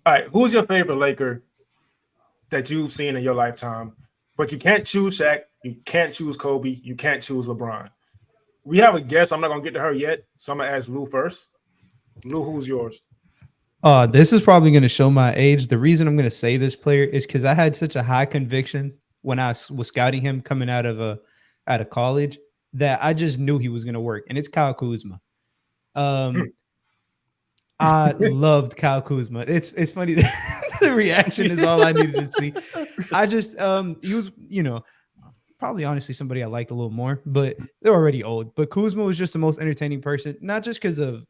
All right, who's your favorite Laker that you've seen in your lifetime? But you can't choose Shaq, you can't choose Kobe, you can't choose LeBron. We have a guest. I'm not gonna get to her yet, so I'm gonna ask Lou first. Lou, who's yours? This is probably going to show my age. The reason I'm going to say this player is because I had such a high conviction when I was scouting him coming out of college that I just knew he was going to work, and it's Kyle Kuzma. I loved Kyle Kuzma. It's funny that the reaction is all I needed to see. I just he was, probably honestly somebody I liked a little more, but they're already old. But Kuzma was just the most entertaining person, not just because of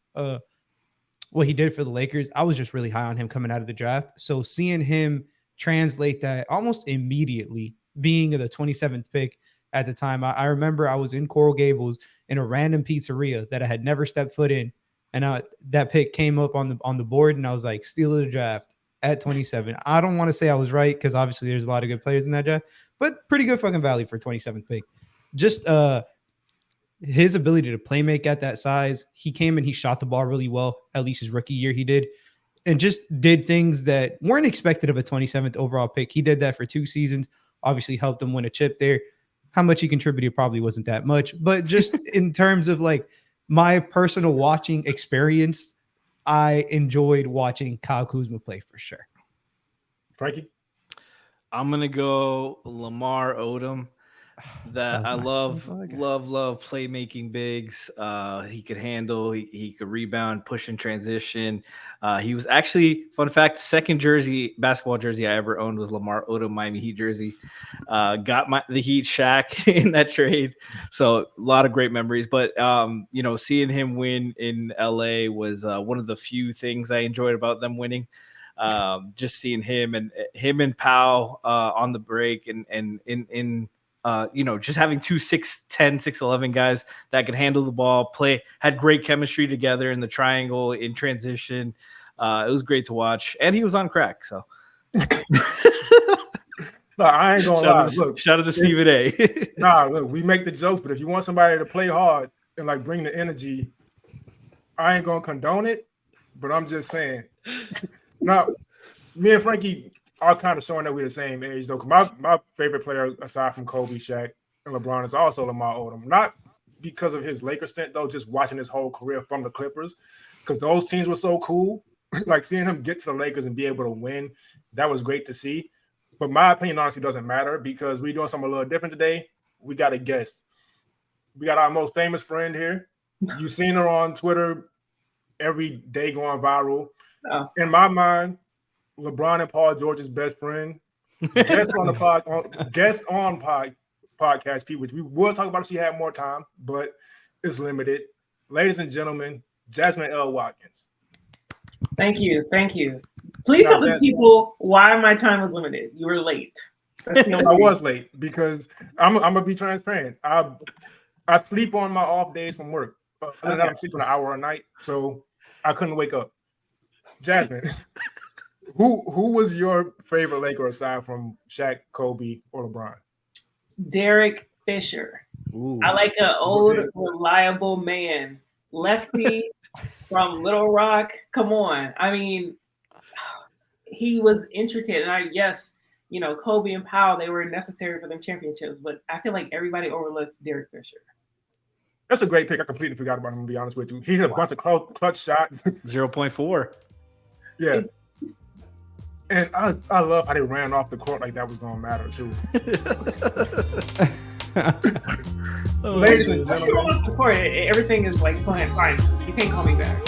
what he did for the Lakers. I was just really high on him coming out of the draft. So seeing him translate that almost immediately, being the 27th pick at the time, I remember I was in Coral Gables in a random pizzeria that I had never stepped foot in. And that pick came up on the board, and I was like, steal of the draft at 27. I don't want to say I was right because obviously there's a lot of good players in that draft, but pretty good fucking value for 27th pick. Just his ability to play make at that size. He came and he shot the ball really well, at least his rookie year he did, and just did things that weren't expected of a 27th overall pick. He did that for 2 seasons, obviously helped him win a chip there. How much he contributed probably wasn't that much, but just in terms of like my personal watching experience, I enjoyed watching Kyle Kuzma play for sure. Frankie? I'm going to go Lamar Odom. That I love playmaking bigs. He could handle, he could rebound, push in transition. He was actually, fun fact, second basketball jersey I ever owned was Lamar Odom Miami Heat jersey. Got the Heat Shaq in that trade. So a lot of great memories. But seeing him win in LA was one of the few things I enjoyed about them winning. Just seeing him and Powell on the break and in just having 2 6'10", 6'11" guys that could handle the ball, had great chemistry together in the triangle in transition. It was great to watch, and he was on crack. So, no, I ain't gonna lie. Look, shout out to Stephen A. Nah, look, we make the jokes, but if you want somebody to play hard and like bring the energy, I ain't gonna condone it. But I'm just saying. Now, me and Frankie are kind of showing that we're the same age, though. My favorite player, aside from Kobe, Shaq, and LeBron, is also Lamar Odom. Not because of his Lakers stint, though, just watching his whole career from the Clippers, because those teams were so cool. Like, seeing him get to the Lakers and be able to win, that was great to see. But my opinion honestly doesn't matter, because we're doing something a little different today. We got a guest. We got our most famous friend here. You've seen her on Twitter every day going viral. Oh. In my mind, LeBron and Paul George's best friend, guest on podcast, which we will talk about if she had more time, but it's limited. Ladies and gentlemen, Jasmine L. Watkins. Thank you. Please tell the people why my time was limited. You were late. I was late because I'm gonna be transparent. I sleep on my off days from work. Other than that, I'm sleeping an hour a night, so I couldn't wake up. Jasmine. Who was your favorite Laker aside from Shaq, Kobe, or LeBron? Derek Fisher. Ooh. I like an old, reliable man. Lefty from Little Rock. Come on. I mean, he was intricate. And Kobe and Powell, they were necessary for them championships, but I feel like everybody overlooks Derek Fisher. That's a great pick. I completely forgot about him, to be honest with you. He hit a bunch of clutch shots. 0.4. Yeah. And I love how they ran off the court like that was going to matter, too. Ladies and gentlemen. Off the court, everything is like, fine. You can't call me back.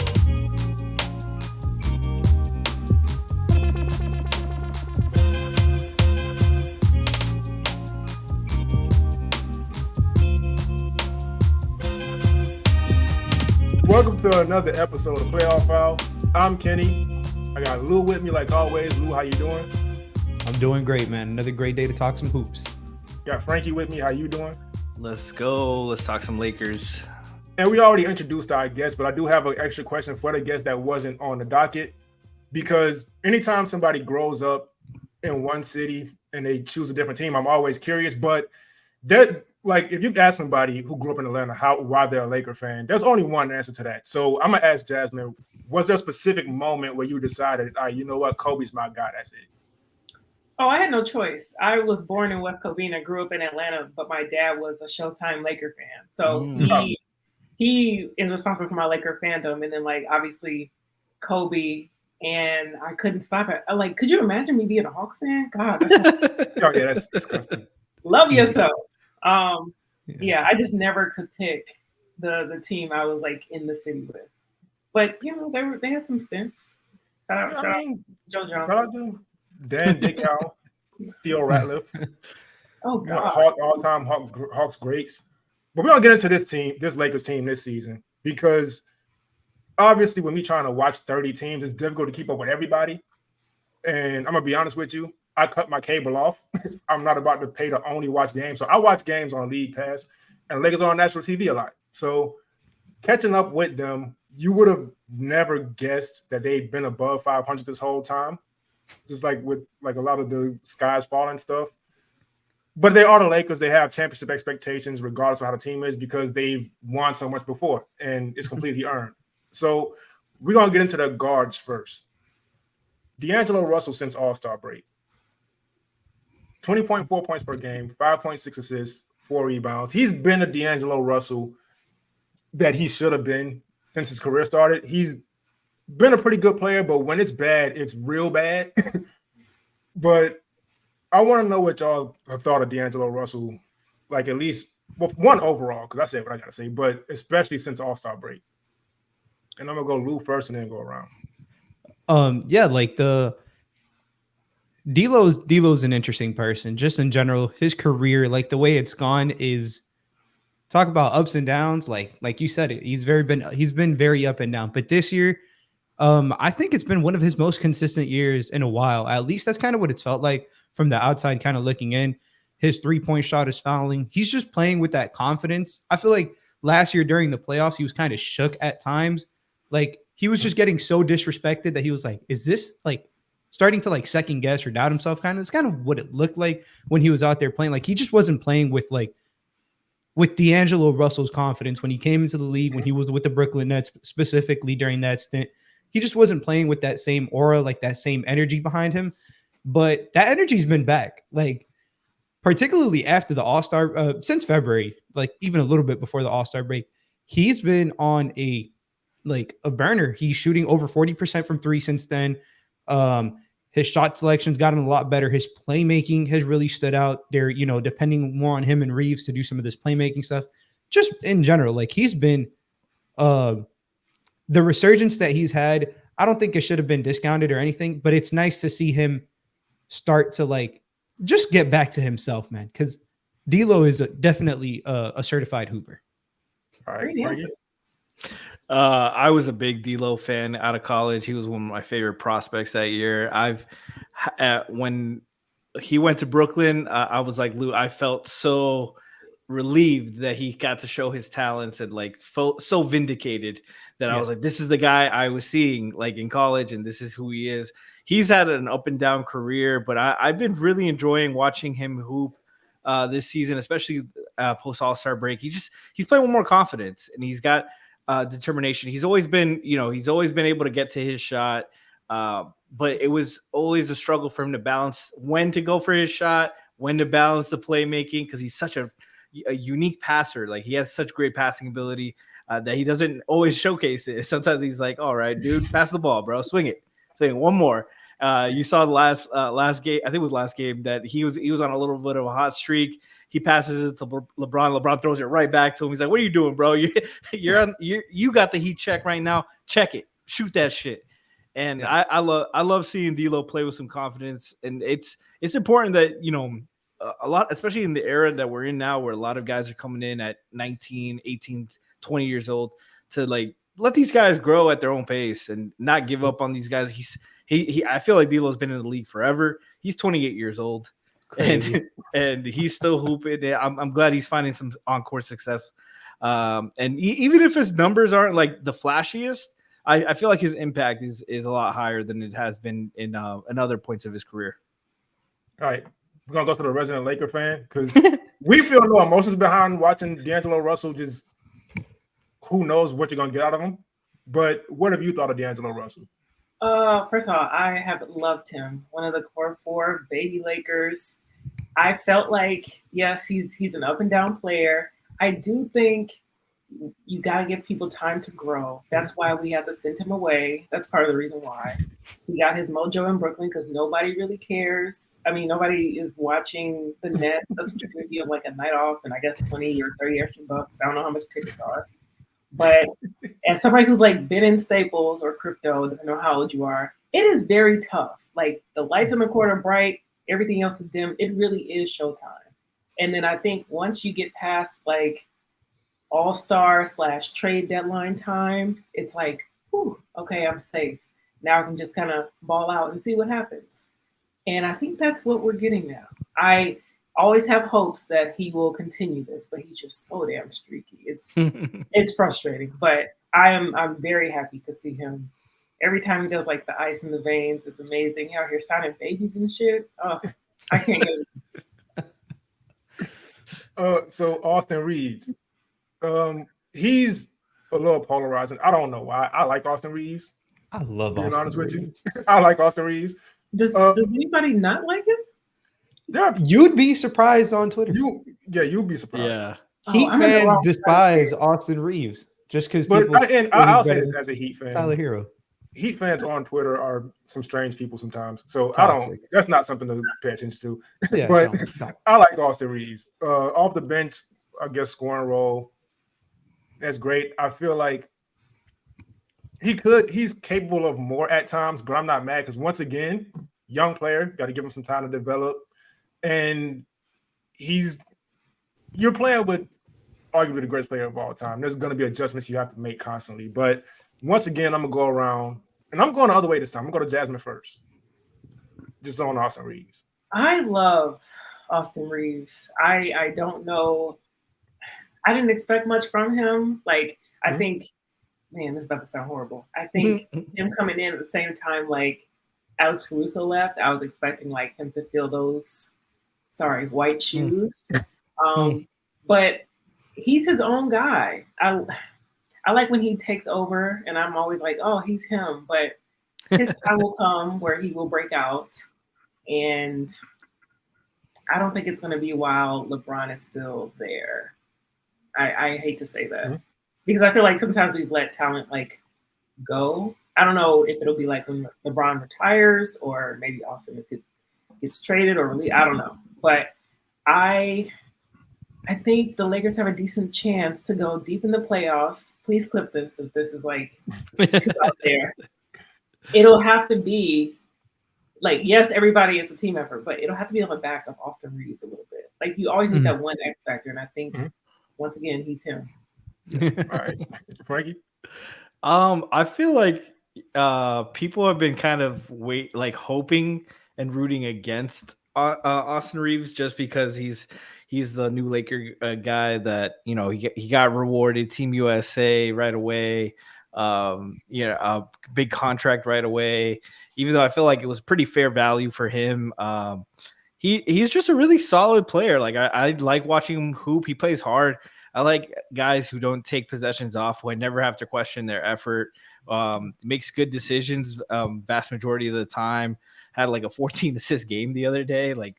Welcome to another episode of Playoff Foul. I'm Kenny. I got Lou with me like always. Lou, how you doing? I'm doing great, man. Another great day to talk some hoops. Got Frankie with me. How you doing? Let's go. Let's talk some Lakers. And we already introduced our guest, but I do have an extra question for the guest that wasn't on the docket. Because anytime somebody grows up in one city and they choose a different team, I'm always curious. But like if you ask somebody who grew up in Atlanta why they're a Laker fan, there's only one answer to that. So I'm gonna ask Jasmine, was there a specific moment where you decided, all right, you know what, Kobe's my guy, that's it? Oh, I had no choice. I was born in West Covina, grew up in Atlanta, but my dad was a Showtime Laker fan. So he is responsible for my Laker fandom. And then like obviously Kobe, and I couldn't stop it. Like, could you imagine me being a Hawks fan? God, that's disgusting. Love yourself. Yeah, I just never could pick the team I was like in the city with. But you know, they had some stints. Shout out Joe Johnson. Shout out to Dan Dickau, Theo Ratliff. Oh God, all-time Hawks greats. But we're gonna get into this Lakers team this season, because obviously when we trying to watch 30 teams, it's difficult to keep up with everybody. And I'm gonna be honest with you, I cut my cable off. I'm not about to pay to only watch games. So I watch games on League Pass, and Lakers are on national TV a lot. So catching up with them, you would have never guessed that they'd been above 500 this whole time. Just like with like a lot of the skies falling stuff. But they are the Lakers. They have championship expectations regardless of how the team is, because they've won so much before and it's completely earned. So we're going to get into the guards first. D'Angelo Russell since All-Star break. 20.4 points per game, 5.6 assists, 4 rebounds. He's been a D'Angelo Russell that he should have been since his career started. He's been a pretty good player, but when it's bad, it's real bad. But I want to know what y'all have thought of D'Angelo Russell, like at least one overall, because I said what I got to say, but especially since All-Star break. And I'm going to go Lou first and then go around. Yeah, like D'Lo's an interesting person. Just in general, his career, like the way it's gone is, talk about ups and downs. Like you said, he's been very up and down. But this year, I think it's been one of his most consistent years in a while. At least that's kind of what it's felt like from the outside, kind of looking in. His 3-point shot is fouling. He's just playing with that confidence. I feel like last year during the playoffs, he was kind of shook at times. Like he was just getting so disrespected that he was like, is this like starting to like second guess or doubt himself? It's kind of what it looked like when he was out there playing. Like he just wasn't playing with D'Angelo Russell's confidence when he came into the league, when he was with the Brooklyn Nets, specifically during that stint. He just wasn't playing with that same aura, like that same energy behind him. But that energy's been back, like particularly after the All-Star, since February, like even a little bit before the All-Star break. He's been on a burner. He's shooting over 40% from 3 since then. His shot selection's gotten a lot better. His playmaking has really stood out there, depending more on him and Reeves to do some of this playmaking stuff. Just in general, like he's been the resurgence that he's had. I don't think it should have been discounted or anything, but it's nice to see him start to like just get back to himself, man. Because D'Lo is definitely a certified hooper. All right. I was a big D'Lo fan out of college. He was one of my favorite prospects that year. When he went to Brooklyn, I was like, Lou, I felt so relieved that he got to show his talents and like felt so vindicated that I was like, this is the guy I was seeing like in college, and this is who he is. He's had an up and down career, but I've been really enjoying watching him hoop this season, especially post All-Star break. He's playing with more confidence, and he's got determination. He's always been able to get to his shot, but it was always a struggle for him to balance when to go for his shot, when to balance the playmaking, because he's such a unique passer. Like he has such great passing ability that he doesn't always showcase it. Sometimes he's like, all right, dude, pass the ball, bro, swing it one more. You saw the last game, I think it was last game, that he was on a little bit of a hot streak. He passes it to LeBron. LeBron throws it right back to him. He's like, "What are you doing, bro? You got the heat check right now. Check it, shoot that shit." And I love seeing D'Lo play with some confidence. And it's important that a lot, especially in the era that we're in now, where a lot of guys are coming in at 19, 18, 20 years old, to like let these guys grow at their own pace and not give up on these guys. I feel like D'Lo's been in the league forever. He's 28 years old, and he's still hooping. I'm glad he's finding some on-court success. And even if his numbers aren't like the flashiest, I feel like his impact is a lot higher than it has been in other points of his career. All right, we're gonna go to the resident Laker fan, because We feel no emotions behind watching D'Angelo Russell. Just who knows what you're gonna get out of him. But what have you thought of D'Angelo Russell? First of all, I have loved him. One of the core 4 baby Lakers. I felt like, yes, he's an up and down player. I do think you got to give people time to grow. That's why we have to send him away. That's part of the reason why. He got his mojo in Brooklyn because nobody really cares. I mean, nobody is watching the Nets. That's what you're going to give like a night off and I guess 20 or 30 extra bucks. I don't know how much tickets are. But as somebody who's like been in Staples or crypto, depending on how old you are, it is very tough. Like the lights in the court are bright, everything else is dim. It really is showtime. And then I think once you get past like all-star / trade deadline time, it's like, whew, okay, I'm safe. Now I can just kind of ball out and see what happens. And I think that's what we're getting now. I always have hopes that he will continue this, but he's just so damn streaky. It's frustrating, but I'm very happy to see him. Every time he does like the ice in the veins, it's amazing. He out here signing babies and shit. Oh, I can't get it. So Austin Reeves, he's a little polarizing. I don't know why. I like Austin Reeves. I love being Austin honest Reeves. with you. I like Austin Reeves. Does anybody not like him? Yeah, You'd be surprised on Twitter. You'd be surprised. Yeah. Heat fans despise Austin Reeves just because. But I'll say this as a Heat fan. Tyler Hero. Heat fans on Twitter are some strange people sometimes. So Toxic. that's not something to pay attention to. Yeah, but no. I like Austin Reeves. Off the bench, I guess scoring role. That's great. I feel like he's capable of more at times, but I'm not mad because once again, young player, got to give him some time to develop. And you're playing with arguably the greatest player of all time. There's going to be adjustments you have to make constantly. But once again, I'm going to go around, and I'm going the other way this time. I'm going to go to Jasmine first. Just on Austin Reeves. I love Austin Reeves. I don't know. I didn't expect much from him. Like, I think, man, this is about to sound horrible. I think him coming in at the same time, like, Alex Caruso left, I was expecting, like, him to fill those, white shoes. But he's his own guy. I like when he takes over, and I'm always like, oh, he's him. But his time will come where he will break out. And I don't think it's going to be while LeBron is still there. I hate to say that. Because I feel like sometimes we've let talent, like, go. I don't know if it'll be like when LeBron retires or maybe Austin gets traded or released. I don't know. But I think the Lakers have a decent chance to go deep in the playoffs. Please clip this if this is like too out there. It'll have to be like, yes, everybody is a team effort, but it'll have to be on the back of Austin Reeves a little bit. Like you always need that one X factor, and I think once again he's him. All right, Frankie. I feel like people have been kind of hoping and rooting against Austin Reeves just because he's the new Laker guy that he got rewarded Team USA right away, a big contract right away. Even though I feel like it was pretty fair value for him, he's just a really solid player. Like I like watching him hoop. He plays hard. I like guys who don't take possessions off, who I never have to question their effort. Makes good decisions vast majority of the time. Had like a 14 assist game the other day. Like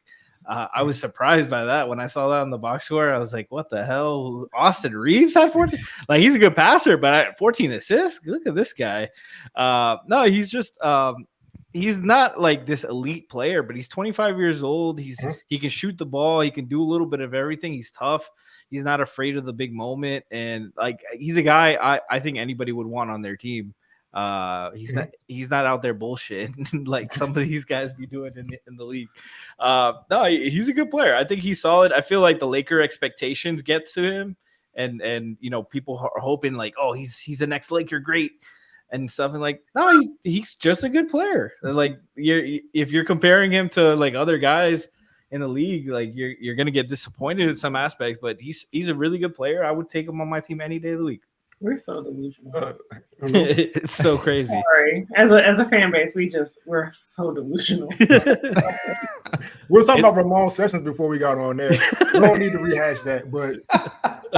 I was surprised by that when I saw that on the box score. I was like, what the hell? Austin Reeves had 14? Like he's a good passer, but 14 assists? Look at this guy. No, he's just he's not like this elite player, but he's 25 years old. He can shoot the ball. He can do a little bit of everything. He's tough. He's not afraid of the big moment. And like, he's a guy I think anybody would want on their team. He's not out there bullshit like some of these guys be doing in the league. No, he's a good player. I think he's solid. I feel like the Laker expectations get to him and people are hoping like, oh, he's the next Laker great and stuff. And like, no, he's just a good player. Like if you're comparing him to like other guys in the league, like you're gonna get disappointed in some aspects, but he's a really good player. I would take him on my team any day of the week. We're so delusional. It's so crazy. Sorry, as a fan base, we're so delusional. We're talking about Ramon Sessions before we got on there. We don't need to rehash that, but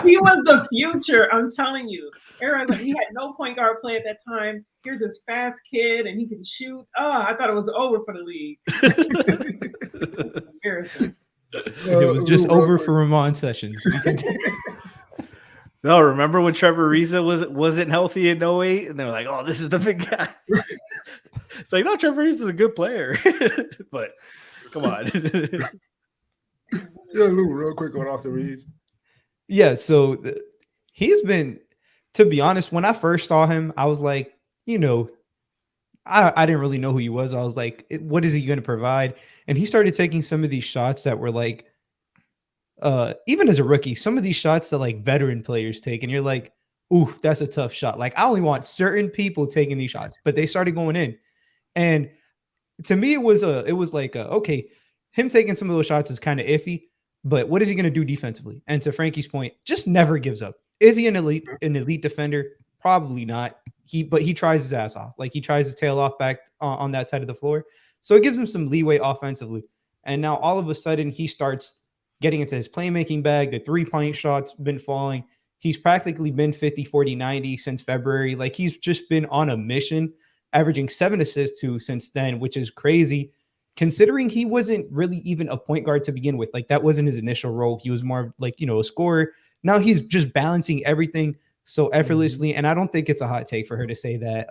he was the future. I'm telling you, Aaron, he had no point guard play at that time. Here's this fast kid, and he can shoot. Oh, I thought it was over for the league. That's embarrassing. It was just over for Ramon Sessions. No, remember when Trevor Ariza wasn't healthy in 08? And they were like, oh, this is the big guy. It's like, no, Trevor Ariza is a good player. But come on. Yeah, Lou, real quick on Austin Reeves. Yeah, so he's been, to be honest, when I first saw him, I was like, I didn't really know who he was. I was like, what is he going to provide? And he started taking some of these shots that were like, even as a rookie, some of these shots that like veteran players take, and you're like, ooh, that's a tough shot. Like, I only want certain people taking these shots, but they started going in. And to me, it was like, okay, him taking some of those shots is kind of iffy, but what is he going to do defensively? And to Frankie's point, just never gives up. Is he an elite defender? Probably not. But he tries his ass off. Like, he tries his tail off back on that side of the floor. So it gives him some leeway offensively. And now all of a sudden he starts getting into his playmaking bag. The 3-point shots been falling. He's practically been 50, 40, 90 since February. Like, he's just been on a mission, averaging 7 assists since then, which is crazy considering he wasn't really even a point guard to begin with. Like, that wasn't his initial role. He was more like, a scorer. Now he's just balancing everything so effortlessly. And I don't think it's a hot take for her to say that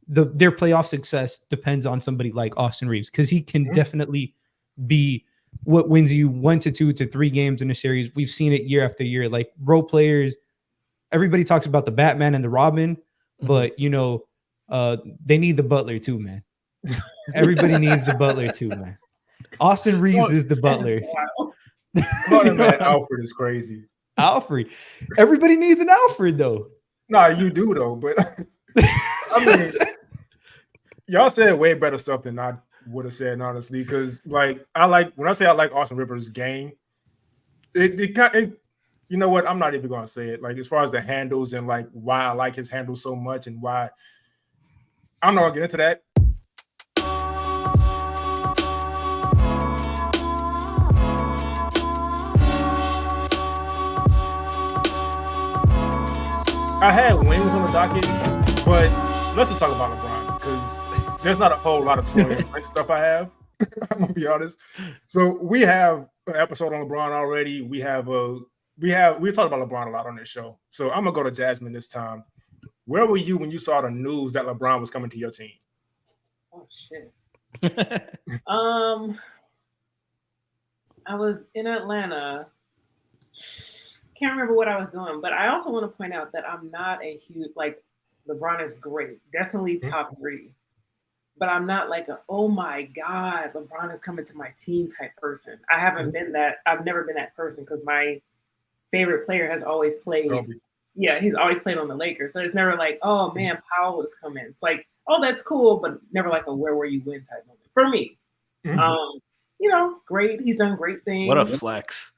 their playoff success depends on somebody like Austin Reeves, because he can definitely be what wins you 1 to 2 to 3 games in a series. We've seen it year after year. Like, role players, everybody talks about the Batman and the Robin, but they need the butler too, man. Everybody needs the butler too, man. Austin Reeves is the butler. Man, Alfred is crazy. Alfred. Everybody needs an Alfred, though. Nah, you do though, but I mean, y'all said way better stuff than I would have said, honestly, because when I say I like Austin Rivers' game, it you know what? I'm not even gonna say it. Like, as far as the handles and like why I like his handles so much and why, I'm not gonna get into that. I had wings on the docket, but let's just talk about LeBron, because there's not a whole lot of toy stuff I have. I'm gonna be honest. So we have an episode on LeBron already. We talked about LeBron a lot on this show. So I'm gonna go to Jasmine this time. Where were you when you saw the news that LeBron was coming to your team? Oh shit. I was in Atlanta. Can't remember what I was doing, but I also want to point out that I'm not a huge, like, LeBron is great, definitely top 3, but I'm not like oh my God, LeBron is coming to my team type person. I haven't been that. I've never been that person, because my favorite player has always played. Yeah, he's always played on the Lakers, so it's never like, oh man, Powell is coming. It's like, oh, that's cool, but never like a where were you win type moment for me. Great. He's done great things. What a flex.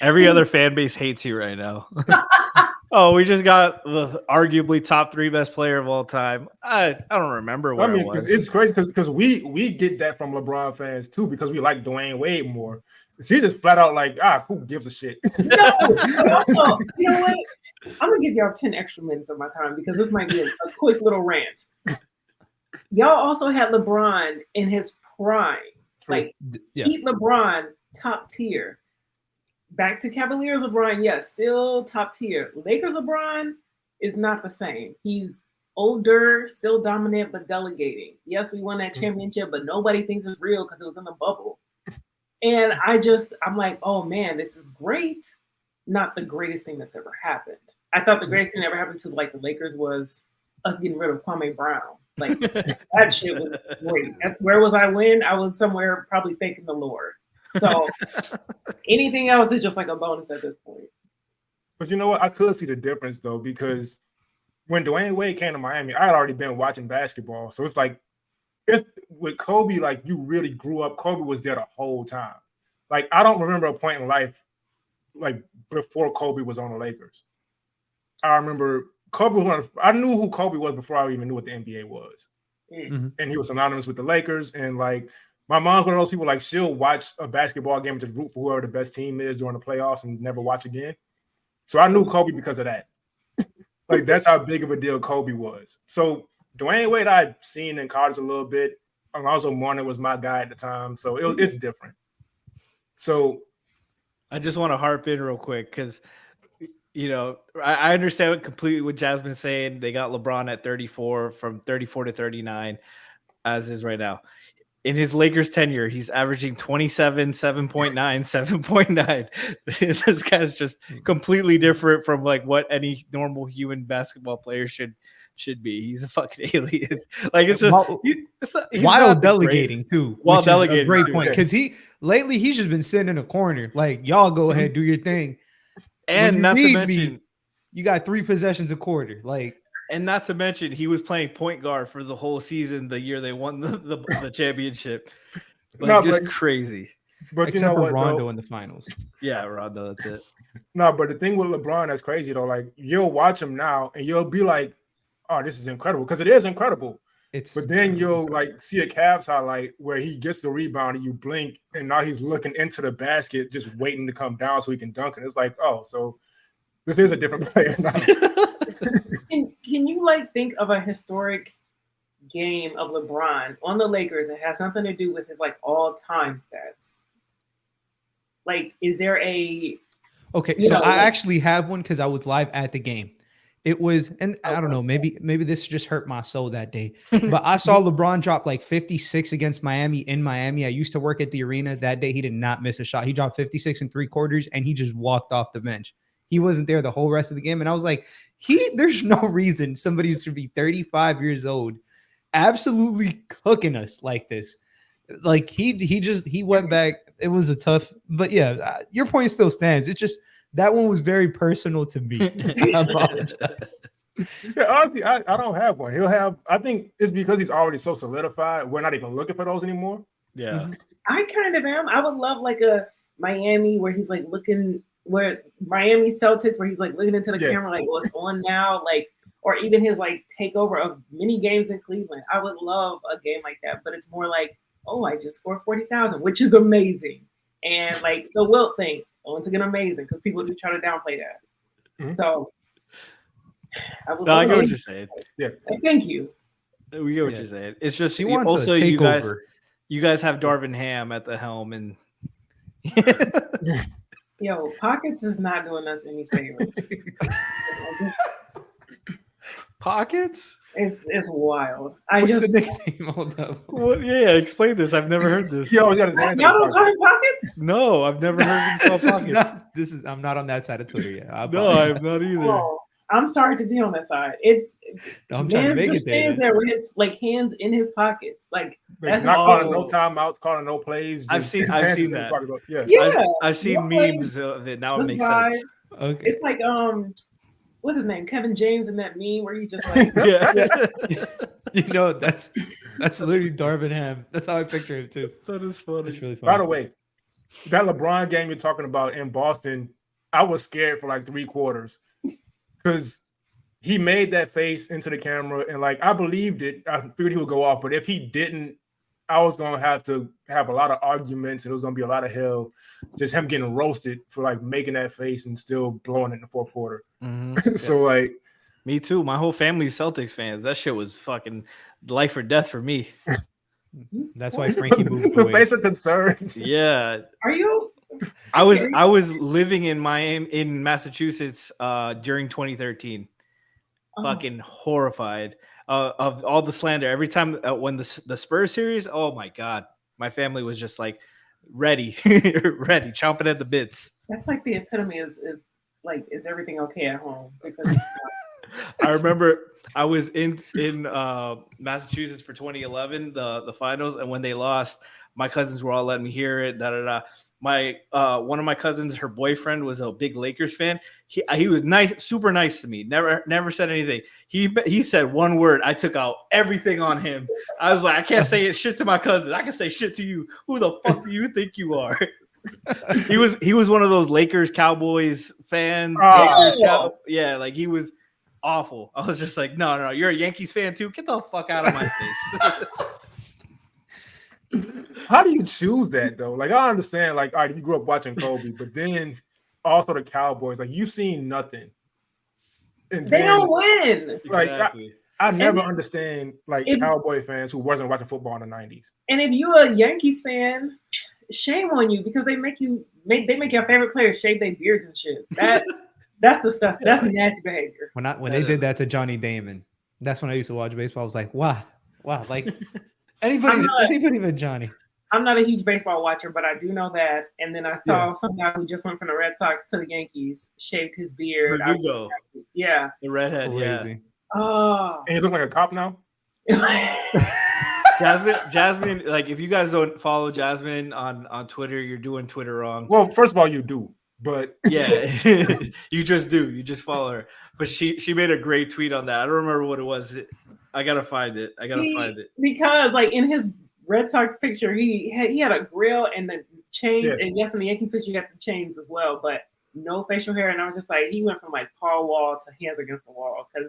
Every other fan base hates you right now. Oh, we just got the arguably top 3 best player of all time. I don't remember what it was. It's crazy because we get that from LeBron fans too, because we like Dwyane Wade more. She just flat out like, who gives a shit? No, also, you know what? I'm gonna give y'all 10 extra minutes of my time, because this might be a quick little rant. Y'all also had LeBron in his prime. Like, Heat LeBron, top tier. Back to Cavaliers LeBron, yes, still top tier. Lakers LeBron is not the same. He's older, still dominant, but delegating. Yes, we won that championship, but nobody thinks it's real because it was in the bubble. And I'm like, oh man, this is great. Not the greatest thing that's ever happened. I thought the greatest thing that ever happened to like the Lakers was us getting rid of Kwame Brown. Like, that shit was great. Where was I when? I was somewhere probably thanking the Lord. So anything else is just like a bonus at this point. But you know what? I could see the difference though, because when Dwyane Wade came to Miami, I had already been watching basketball. So it's like, it's with Kobe, like, you really grew up. Kobe was there the whole time. Like, I don't remember a point in life like before Kobe was on the Lakers. I remember Kobe. I knew who Kobe was before I even knew what the NBA was, and he was synonymous with the Lakers. And like my mom's one of those people, like she'll watch a basketball game and just root for whoever the best team is during the playoffs and never watch again. So I knew Kobe because of that. Like that's how big of a deal Kobe was. So Dwyane Wade I'd seen in college a little bit. Alonzo Mourning was my guy at the time, so it's different. So I just want to harp in real quick because, you know, I understand completely what Jasmine's saying. They got LeBron at 34, from 34 to 39, as is right now. In his Lakers tenure, he's averaging 27, 7.9, 7.9. This guy's just completely different from like what any normal human basketball player should be. He's a fucking alien. Like it's just while delegating too. While delegating, a great point, because lately he's just been sitting in a corner. Like y'all go ahead, do your thing, and not to mention you got 3 possessions a quarter. Like, and not to mention he was playing point guard for the whole season the year they won the championship. Like just crazy. But except you know for what, Rondo though? in the finals. Yeah, Rondo, that's it. No, but the thing with LeBron that's crazy though, like you'll watch him now and you'll be like, oh, this is incredible, because it is incredible. But then you'll like see a Cavs highlight where he gets the rebound and you blink and now he's looking into the basket, just waiting to come down so he can dunk it. It's like, oh, so this is a different player now. Can you like think of a historic game of LeBron on the Lakers that has something to do with his like all-time stats? Like, is there a so I actually have one because I was live at the game. It was, and I don't know, maybe this just hurt my soul that day, but I saw LeBron drop like 56 against Miami in Miami. I used to work at the arena. That day he did not miss a shot. He dropped 56 and 3/4 and he just walked off the bench. He wasn't there the whole rest of the game. And I was like, there's no reason somebody should be 35 years old, absolutely cooking us like this. Like he went back. It was a tough, but yeah, your point still stands. It's just, that one was very personal to me. I apologize. Yeah, honestly, I don't have one. I think it's because he's already so solidified. We're not even looking for those anymore. Yeah. I kind of am. I would love like a Miami where he's like looking, where Miami Celtics where he's like looking into the camera like what's on now, like, or even his like takeover of many games in Cleveland. I would love a game like that, but it's more like, oh, I just scored 40,000, which is amazing. And like the Wilt thing, once again, amazing, because people do try to downplay that. Mm-hmm. So I get what you're saying. Yeah. Thank you. We get what you're saying. It's just he wants also a takeover. You guys have Darvin Ham at the helm, and yo, Pockets is not doing us any favors. Pockets? It's wild. What's the nickname? Hold up. Well, yeah, explain this. I've never heard this. He always got his hands. Y'all don't call him Pockets? No, I've never heard him call Pockets. I'm not on that side of Twitter yet. I'm not either. Oh, I'm sorry to be on that side. It's I'm trying to make just stands there with his like hands in his pockets, like that's not calling no timeouts, calling no plays. I've seen that. Yeah, I've seen memes of it. Now it makes sense. Okay. It's like what's his name? Kevin James in that meme where he just like you know, that's literally Darvin Ham. That's how I picture him too. That is funny. It's really funny. By the way, that LeBron game you're talking about in Boston, I was scared for like 3 quarters because he made that face into the camera and like I believed it. I figured he would go off, but if he didn't, I was gonna have to have a lot of arguments and it was gonna be a lot of hell. Just him getting roasted for like making that face and still blowing it in the 4th quarter. Mm-hmm. So like, me too. My whole family's Celtics fans. That shit was fucking life or death for me. That's why Frankie moved the away. face of concern. Yeah. Are you? I was living in Massachusetts during 2013. Fucking horrified of all the slander. Every time when the Spurs series, oh my god, my family was just like ready, chomping at the bits. That's like the epitome is everything okay at home? Because I remember I was in Massachusetts for 2011, the finals, and when they lost, my cousins were all letting me hear it. My one of my cousins, her boyfriend was a big Lakers fan. He was nice, super nice to me. Never said anything. He said one word. I took out everything on him. I was like, I can't say shit to my cousin. I can say shit to you. Who the fuck do you think you are? He was one of those Lakers Cowboys fans. Oh. Yeah, like he was awful. I was just like, no, you're a Yankees fan too. Get the fuck out of my face. How do you choose that though? Like I understand, like all right, you grew up watching Kobe, but then also the Cowboys, like you seen nothing. And they don't win. Like exactly. I never understand like Cowboy fans who wasn't watching football in the 90s. And if you're a Yankees fan, shame on you because they make your favorite players shave their beards and shit. That's disgusting. That's nasty behavior. When they did that to Johnny Damon, that's when I used to watch baseball. I was like, wow, like anybody but Johnny. I'm not a huge baseball watcher, but I do know that. And then I saw some guy who just went from the Red Sox to the Yankees, shaved his beard. Yeah, the redhead. Crazy. Yeah. Oh, and he looks like a cop now. Jasmine, like if you guys don't follow Jasmine on Twitter, you're doing Twitter wrong. Well, first of all, you do, but yeah, you just do. You just follow her. But she made a great tweet on that. I don't remember what it was. I gotta find it. Because like in his Red Sox picture, he had a grill and the chains, and yes, in the Yankee picture, you got the chains as well, but no facial hair. And I was just like, he went from like Paul Wall to hands against the wall because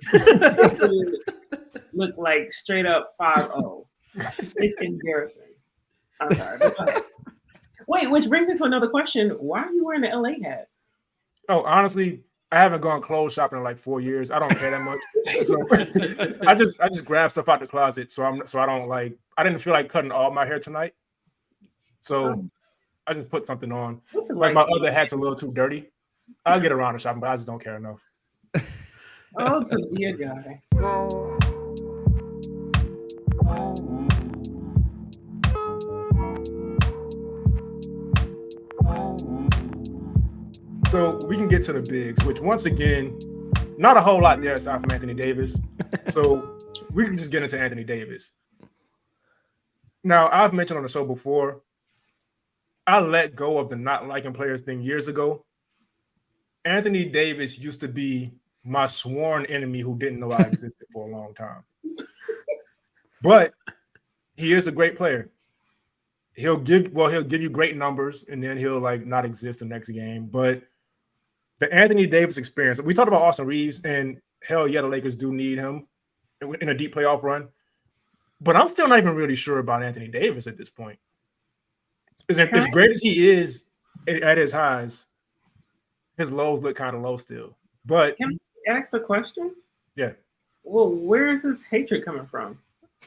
looked like straight up 5-0. It's embarrassing. I'm sorry. Wait, which brings me to another question. Why are you wearing the LA hat? Oh, honestly, I haven't gone clothes shopping in like 4 years. I don't care that much. So I just grab stuff out the closet. So I don't like. I didn't feel like cutting all my hair tonight. So I just put something on. Like my other hat's a little too dirty. I'll get around to shopping, but I just don't care enough. Oh, to be a guy. So we can get to the bigs, which once again, not a whole lot there aside from Anthony Davis. So we can just get into Anthony Davis. Now, I've mentioned on the show before, I let go of the not liking players thing years ago. Anthony Davis used to be my sworn enemy who didn't know I existed for a long time. But he is a great player. He'll give you great numbers and then he'll like not exist the next game. But the Anthony Davis experience, we talked about Austin Reeves, and hell yeah, the Lakers do need him in a deep playoff run. But I'm still not even really sure about Anthony Davis at this point. As great as he is at his highs, his lows look kind of low still. But can I ask a question? Yeah. Well, where is this hatred coming from?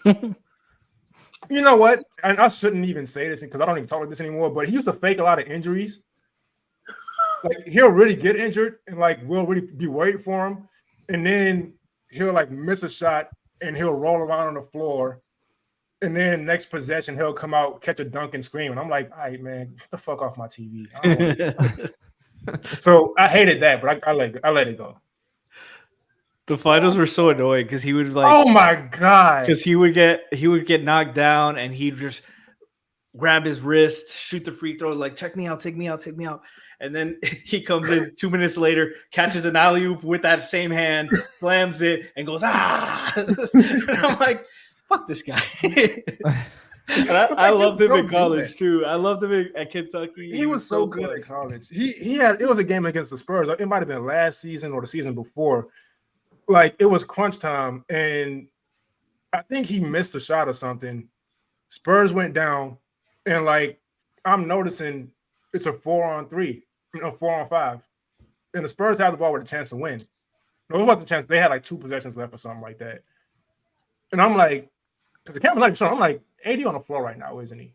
You know what? And I shouldn't even say this because I don't even talk like this anymore, but he used to fake a lot of injuries. Like he'll really get injured and like we'll really be worried for him. And then he'll like miss a shot and he'll roll around on the floor. And then next possession, he'll come out, catch a dunk and scream. And I'm like, all right, man, get the fuck off my TV. So I hated that, but I let it go. The finals were so annoying because he would like, oh my god, because he would get knocked down and he'd just grab his wrist, shoot the free throw, like check me out, take me out, and then he comes in 2 minutes later, catches an alley-oop with that same hand, slams it, and goes and I'm like, fuck this guy. And I loved him in college too. I loved him at Kentucky. He was so good at college. It was a game against the Spurs. It might have been last season or the season before. Like it was crunch time, and I think he missed a shot or something. Spurs went down, and like I'm noticing it's a 4-on-3, 4-on-5, and the Spurs had the ball with a chance to win. No, it wasn't a chance. They had like 2 possessions left or something like that. And I'm like, because the camera's not even showing, I'm like, AD on the floor right now, isn't he?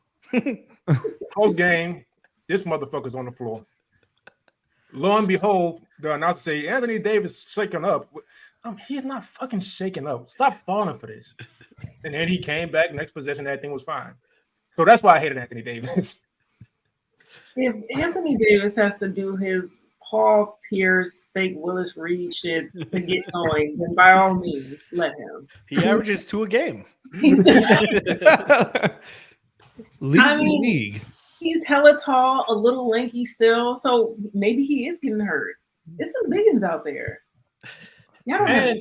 Close game. This motherfucker's on the floor. Lo and behold, the announcer say, Anthony Davis shaking up. He's not fucking shaking up. Stop falling for this. And then he came back, next possession, everything was fine. So that's why I hated Anthony Davis. If Anthony Davis has to do his Paul Pierce, fake Willis Reed shit to get going, then by all means, let him. He averages 2 a game. Leads the league. He's hella tall, a little lanky still, so maybe he is getting hurt. There's some biggins out there. Yeah,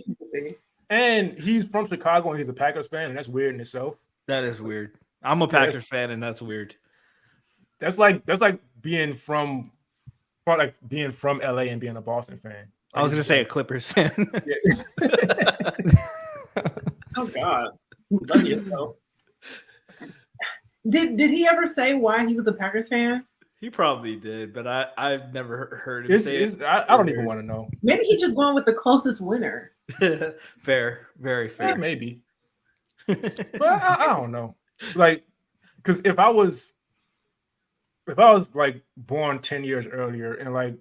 and he's from Chicago and he's a Packers fan, and that's weird in itself. That is weird. I'm a Packers fan, and that's weird. That's like being from LA and being a Boston fan. I was gonna say a Clippers fan. Oh God, love yourself. Did he ever say why he was a Packers fan? He probably did, but I've never heard him say it. I don't even want to know. Maybe he's just going with the closest winner. Fair, very fair. Yeah, maybe. But I don't know. Like, because if I was like born 10 years earlier and like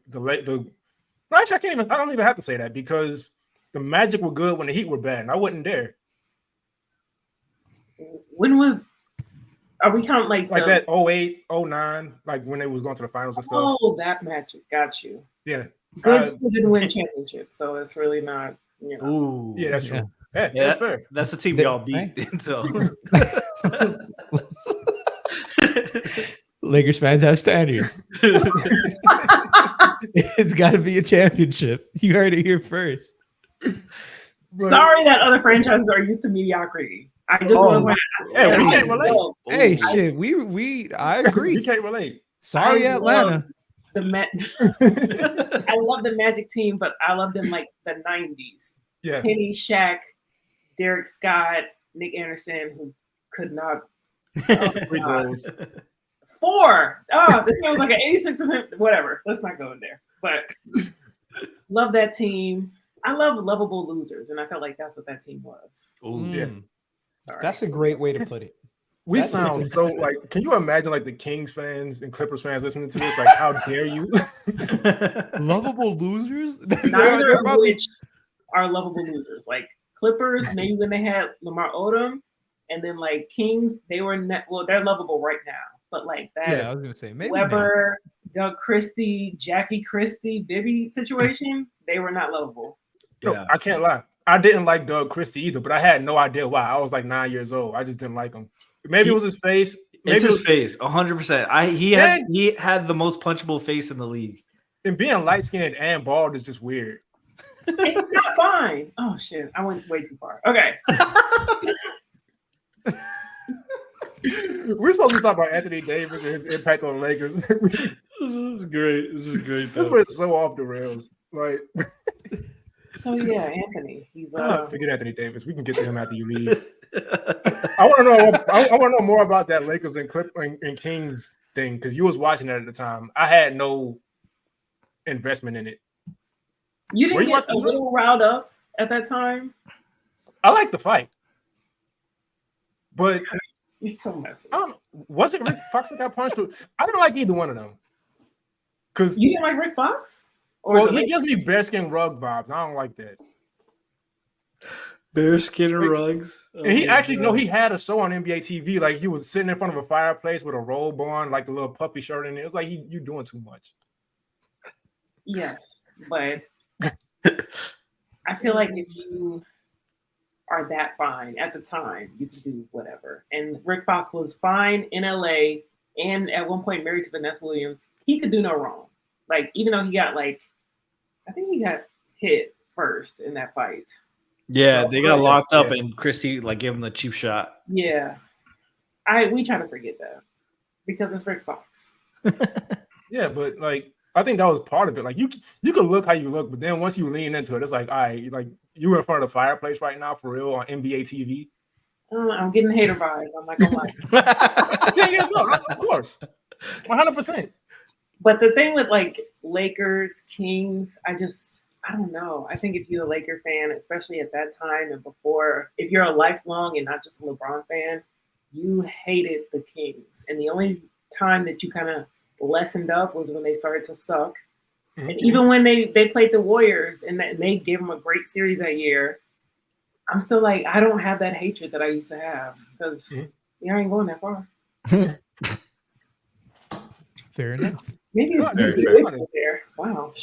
actually I don't even have to say that because the Magic were good when the Heat were bad and I wasn't there. Are we counting like that 08, 09, like when they was going to the finals and stuff? Oh, that Magic, got you. Yeah. Good still didn't win championship, so it's really not, you know. Ooh. Yeah, that's true. Yeah, that's fair. That's the team y'all beat. So Lakers fans have standards. It's got to be a championship. You heard it here first. Sorry that other franchises are used to mediocrity. I just love when we can't relate. Hey, shit, I agree. We can't relate. Sorry, Atlanta. I love the Magic team, but I love them like the 90s. Yeah. Penny, Shaq, Derek Scott, Nick Anderson, who could not. Free throws. 4. Oh, this guy was like an 86%. Whatever. Let's not go in there. But love that team. I love lovable losers, and I felt like that's what that team was. Ooh, yeah. Sorry. That's a great way to put it. We sound so like. Can you imagine like the Kings fans and Clippers fans listening to this? Like, how dare you? Lovable losers? Neither of which are lovable losers. Like Clippers, maybe when they had Lamar Odom, and then like Kings, they were they're lovable right now. But like that, yeah, I was gonna say maybe Weber, Doug Christie, Jackie Christie, Bibby situation, they were not lovable. No, I can't lie. I didn't like Doug Christie either, but I had no idea why. I was like 9 years old. I just didn't like him. Maybe it was his face. Maybe it's his face, 100%. He had the most punchable face in the league. And being light skinned and bald is just weird. It's not fine. Oh shit, I went way too far. Okay. We're supposed to talk about Anthony Davis and his impact on the Lakers. This is great. This went so off the rails. Like, so yeah, Anthony. He's forget Anthony Davis. We can get to him after you leave. I want to know. I want to know more about that Lakers and Kings thing because you was watching it at the time. I had no investment in it. You didn't get a little riled up at that time. I like the fight, but. You're so messy. Was it Rick Fox that got punched? I don't like either one of them. Cause you didn't like Rick Fox? Well, he gives me bearskin rug vibes. I don't like that. Bearskin rugs. And he he had a show on NBA TV. Like he was sitting in front of a fireplace with a robe on, like the little puppy shirt in it. It was like you doing too much. Yes, but I feel like if you are that fine at the time, you can do whatever. And Rick Fox was fine in LA and at one point married to Vanessa Williams. He could do no wrong. Like, even though he got I think he got hit first in that fight. Yeah, they got locked up and Christie gave him the cheap shot. Yeah. We try to forget that because it's Rick Fox. Yeah, but I think that was part of it. Like you could look how you look, but then once you lean into it, it's like, all right, like you in front of the fireplace right now for real on NBA TV. I'm getting hater vibes. I'm not gonna lie. 10 years old, of course, 100%. But the thing with Lakers, Kings, I don't know. I think if you're a Laker fan, especially at that time and before, if you're a lifelong and not just a LeBron fan, you hated the Kings. And the only time that you kind of lessened up was when they started to suck. Mm-hmm. And even when they played the Warriors and they gave them a great series that year, I'm still I don't have that hatred that I used to have because you ain't going that far. Fair enough. Maybe it's there. Wow.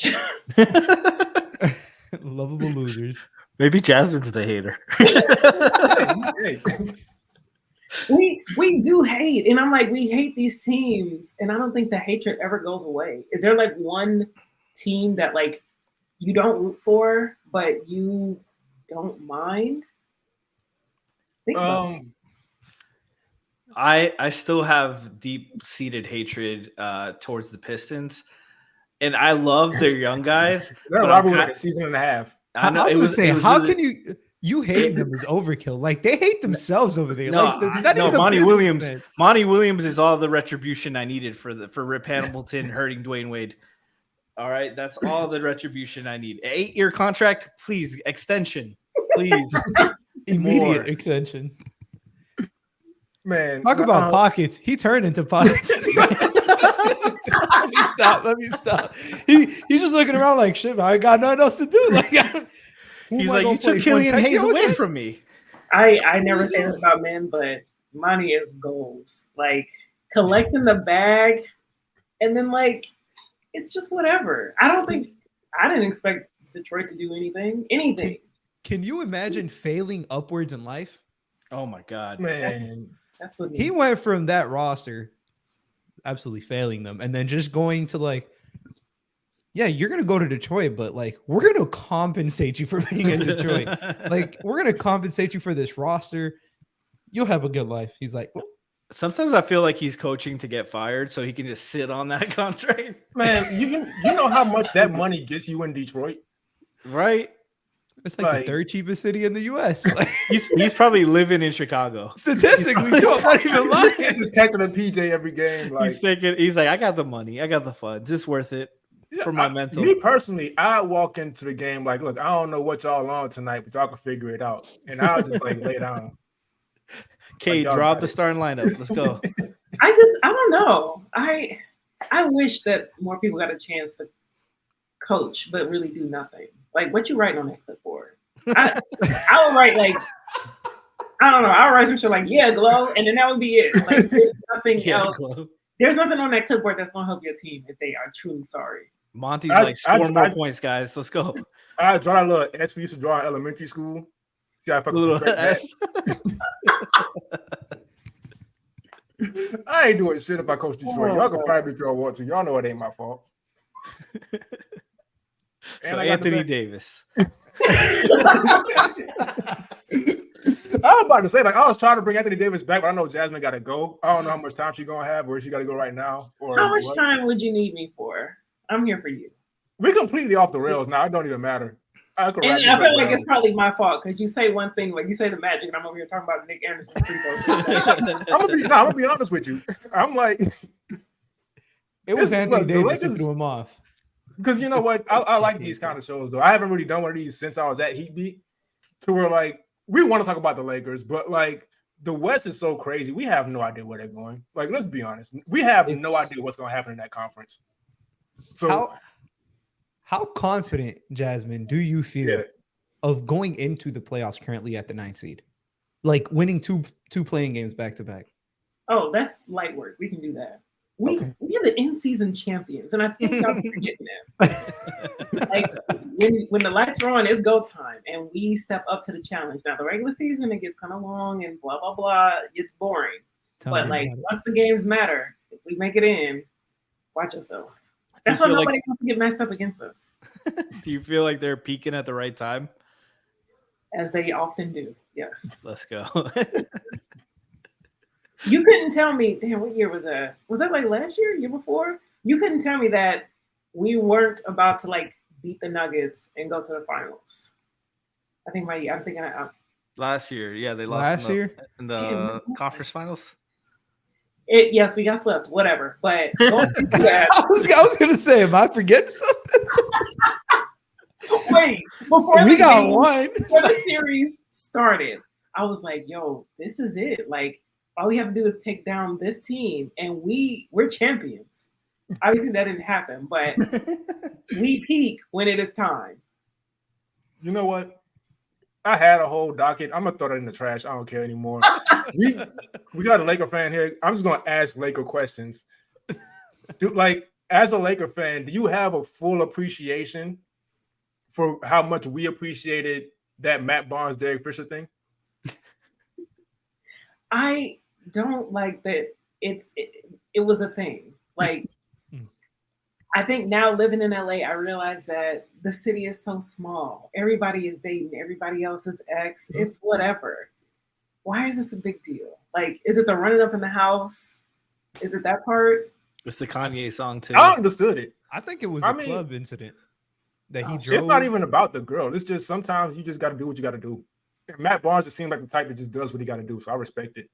Lovable losers. Maybe Jasmine's the hater. We do hate, and I'm we hate these teams, and I don't think the hatred ever goes away. Is there one team that you don't root for, but you don't mind? I still have deep-seated hatred towards the Pistons, and I love their young guys. That but rivalry like a season and a half. I know I was it gonna was. say, It was how really, can you hating them is overkill? Like they hate themselves over there. No, Like not even the Monty Pistons Williams. fans. Monty Williams is all the retribution I needed for Rip Hamilton hurting Dwyane Wade. All right, that's all the retribution I need. 8-year contract, please extension, please. Immediate More. extension. Man, Talk about pockets. He turned into pockets. Let me stop. He's just looking around like shit. I got nothing else to do. Like He's like, you took Killian Hayes away from me. I never say this about men, but money is goals. Like collecting the bag, and then like it's just whatever. I didn't expect Detroit to do anything. Can you imagine failing upwards in life? Oh my God, man. That's what he went from that roster, absolutely failing them, and then just going to like, yeah, you're gonna go to Detroit, but like we're gonna compensate you for being in Detroit. Like we're gonna compensate you for this roster. You'll have a good life. He's like, well, sometimes I feel like he's coaching to get fired so he can just sit on that contract. Man, you know how much that money gets you in Detroit, right? It's like the third cheapest city in the U.S. Like, he's probably living in Chicago. Statistically, I'm not even lying. He's just catching a PJ every game. Like he's like, I got the money, I got the funds. It's worth it for my mental. Me personally, I walk into the game like, look, I don't know what y'all on tonight, but y'all can figure it out, and I'll just like lay down. Kate, like, draw up the starting lineup. Let's go. I don't know. I wish that more people got a chance to coach, but really do nothing. Like what you writing on that clipboard? I would write like, I don't know. I would write some shit like, yeah, glow, and then that would be it. Like there's nothing else. Glow. There's nothing on that clipboard that's gonna help your team if they are truly sorry. Monty's like, score more points, guys. Let's go. I draw a little S we used to draw in elementary school. Yeah, I ain't doing shit if I coach Detroit. Y'all can fire me if y'all want to. Y'all know it ain't my fault. So Anthony Davis. I was about to say, like, I was trying to bring Anthony Davis back, but I know Jasmine got to go. I don't know how much time she's gonna have, or she got to go right now. Or how much time would you need me for? I'm here for you. We're completely off the rails now. It don't even matter. I feel like it's probably my fault because you say one thing, like you say the Magic, and I'm over here talking about Nick Anderson's free throw. I'm gonna be honest with you. I'm like, it was Anthony Davis who threw him off. Because you know what, I like these kind of shows though. I haven't really done one of these since I was at Heat Beat, to where like we want to talk about the Lakers, but like the West is so crazy. We have no idea where they're going. Like, let's be honest, we have no idea what's going to happen in that conference. So, how confident, Jasmine, do you feel of going into the playoffs currently at the 9th seed, like winning two playing games back to back? Oh, that's light work. We can do that. We are the in-season champions, and I think I'm forgetting that. Like when the lights are on, it's go time, and we step up to the challenge. Now the regular season it gets kind of long and blah blah blah. It's boring, but like once the games matter, if we make it in, watch yourself. That's why nobody wants to get messed up against us. Do you feel like they're peaking at the right time? As they often do. Yes. Let's go. You couldn't tell me, damn, what year was that? Was that like last year, year before? You couldn't tell me that we weren't about to like beat the Nuggets and go to the finals. I'm thinking last year. Yeah, they lost in the conference finals. Yes, we got swept, whatever. But going into that, I was gonna say, am I forgetting something? Wait, before we got one. Before the series started, I was like, yo, this is it. Like, all we have to do is take down this team, and we're champions. Obviously, that didn't happen, but we peak when it is time. You know what? I had a whole docket. I'm gonna throw that in the trash. I don't care anymore. we got a Laker fan here. I'm just gonna ask Laker questions. As a Laker fan, do you have a full appreciation for how much we appreciated that Matt Barnes, Derek Fisher thing? I don't like that it was a thing. Like, I think now living in LA, I realize that the city is so small. Everybody is dating everybody else's ex. It's whatever. Why is this a big deal? Like, is it the running up in the house? Is it that part? It's the Kanye song too. I understood it. I think it was a club incident that he drove. It's not even about the girl. It's just sometimes you just got to do what you got to do. And Matt Barnes just seemed like the type that just does what he got to do. So I respect it.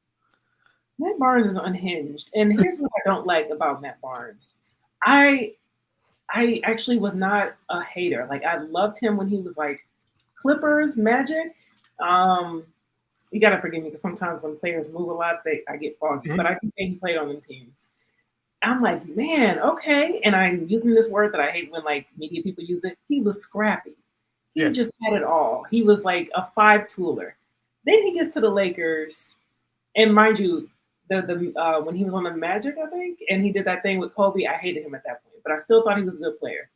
Matt Barnes is unhinged. And here's what I don't like about Matt Barnes. I actually was not a hater. Like, I loved him when he was like Clippers, Magic. You got to forgive me because sometimes when players move a lot, I get foggy. But I think he played on them teams. I'm like, man, okay. And I'm using this word that I hate when like media people use it. He was scrappy. He just had it all. He was like a 5-tooler. Then he gets to the Lakers. And mind you, the when he was on the Magic, I think, and he did that thing with Kobe, I hated him at that point. But I still thought he was a good player.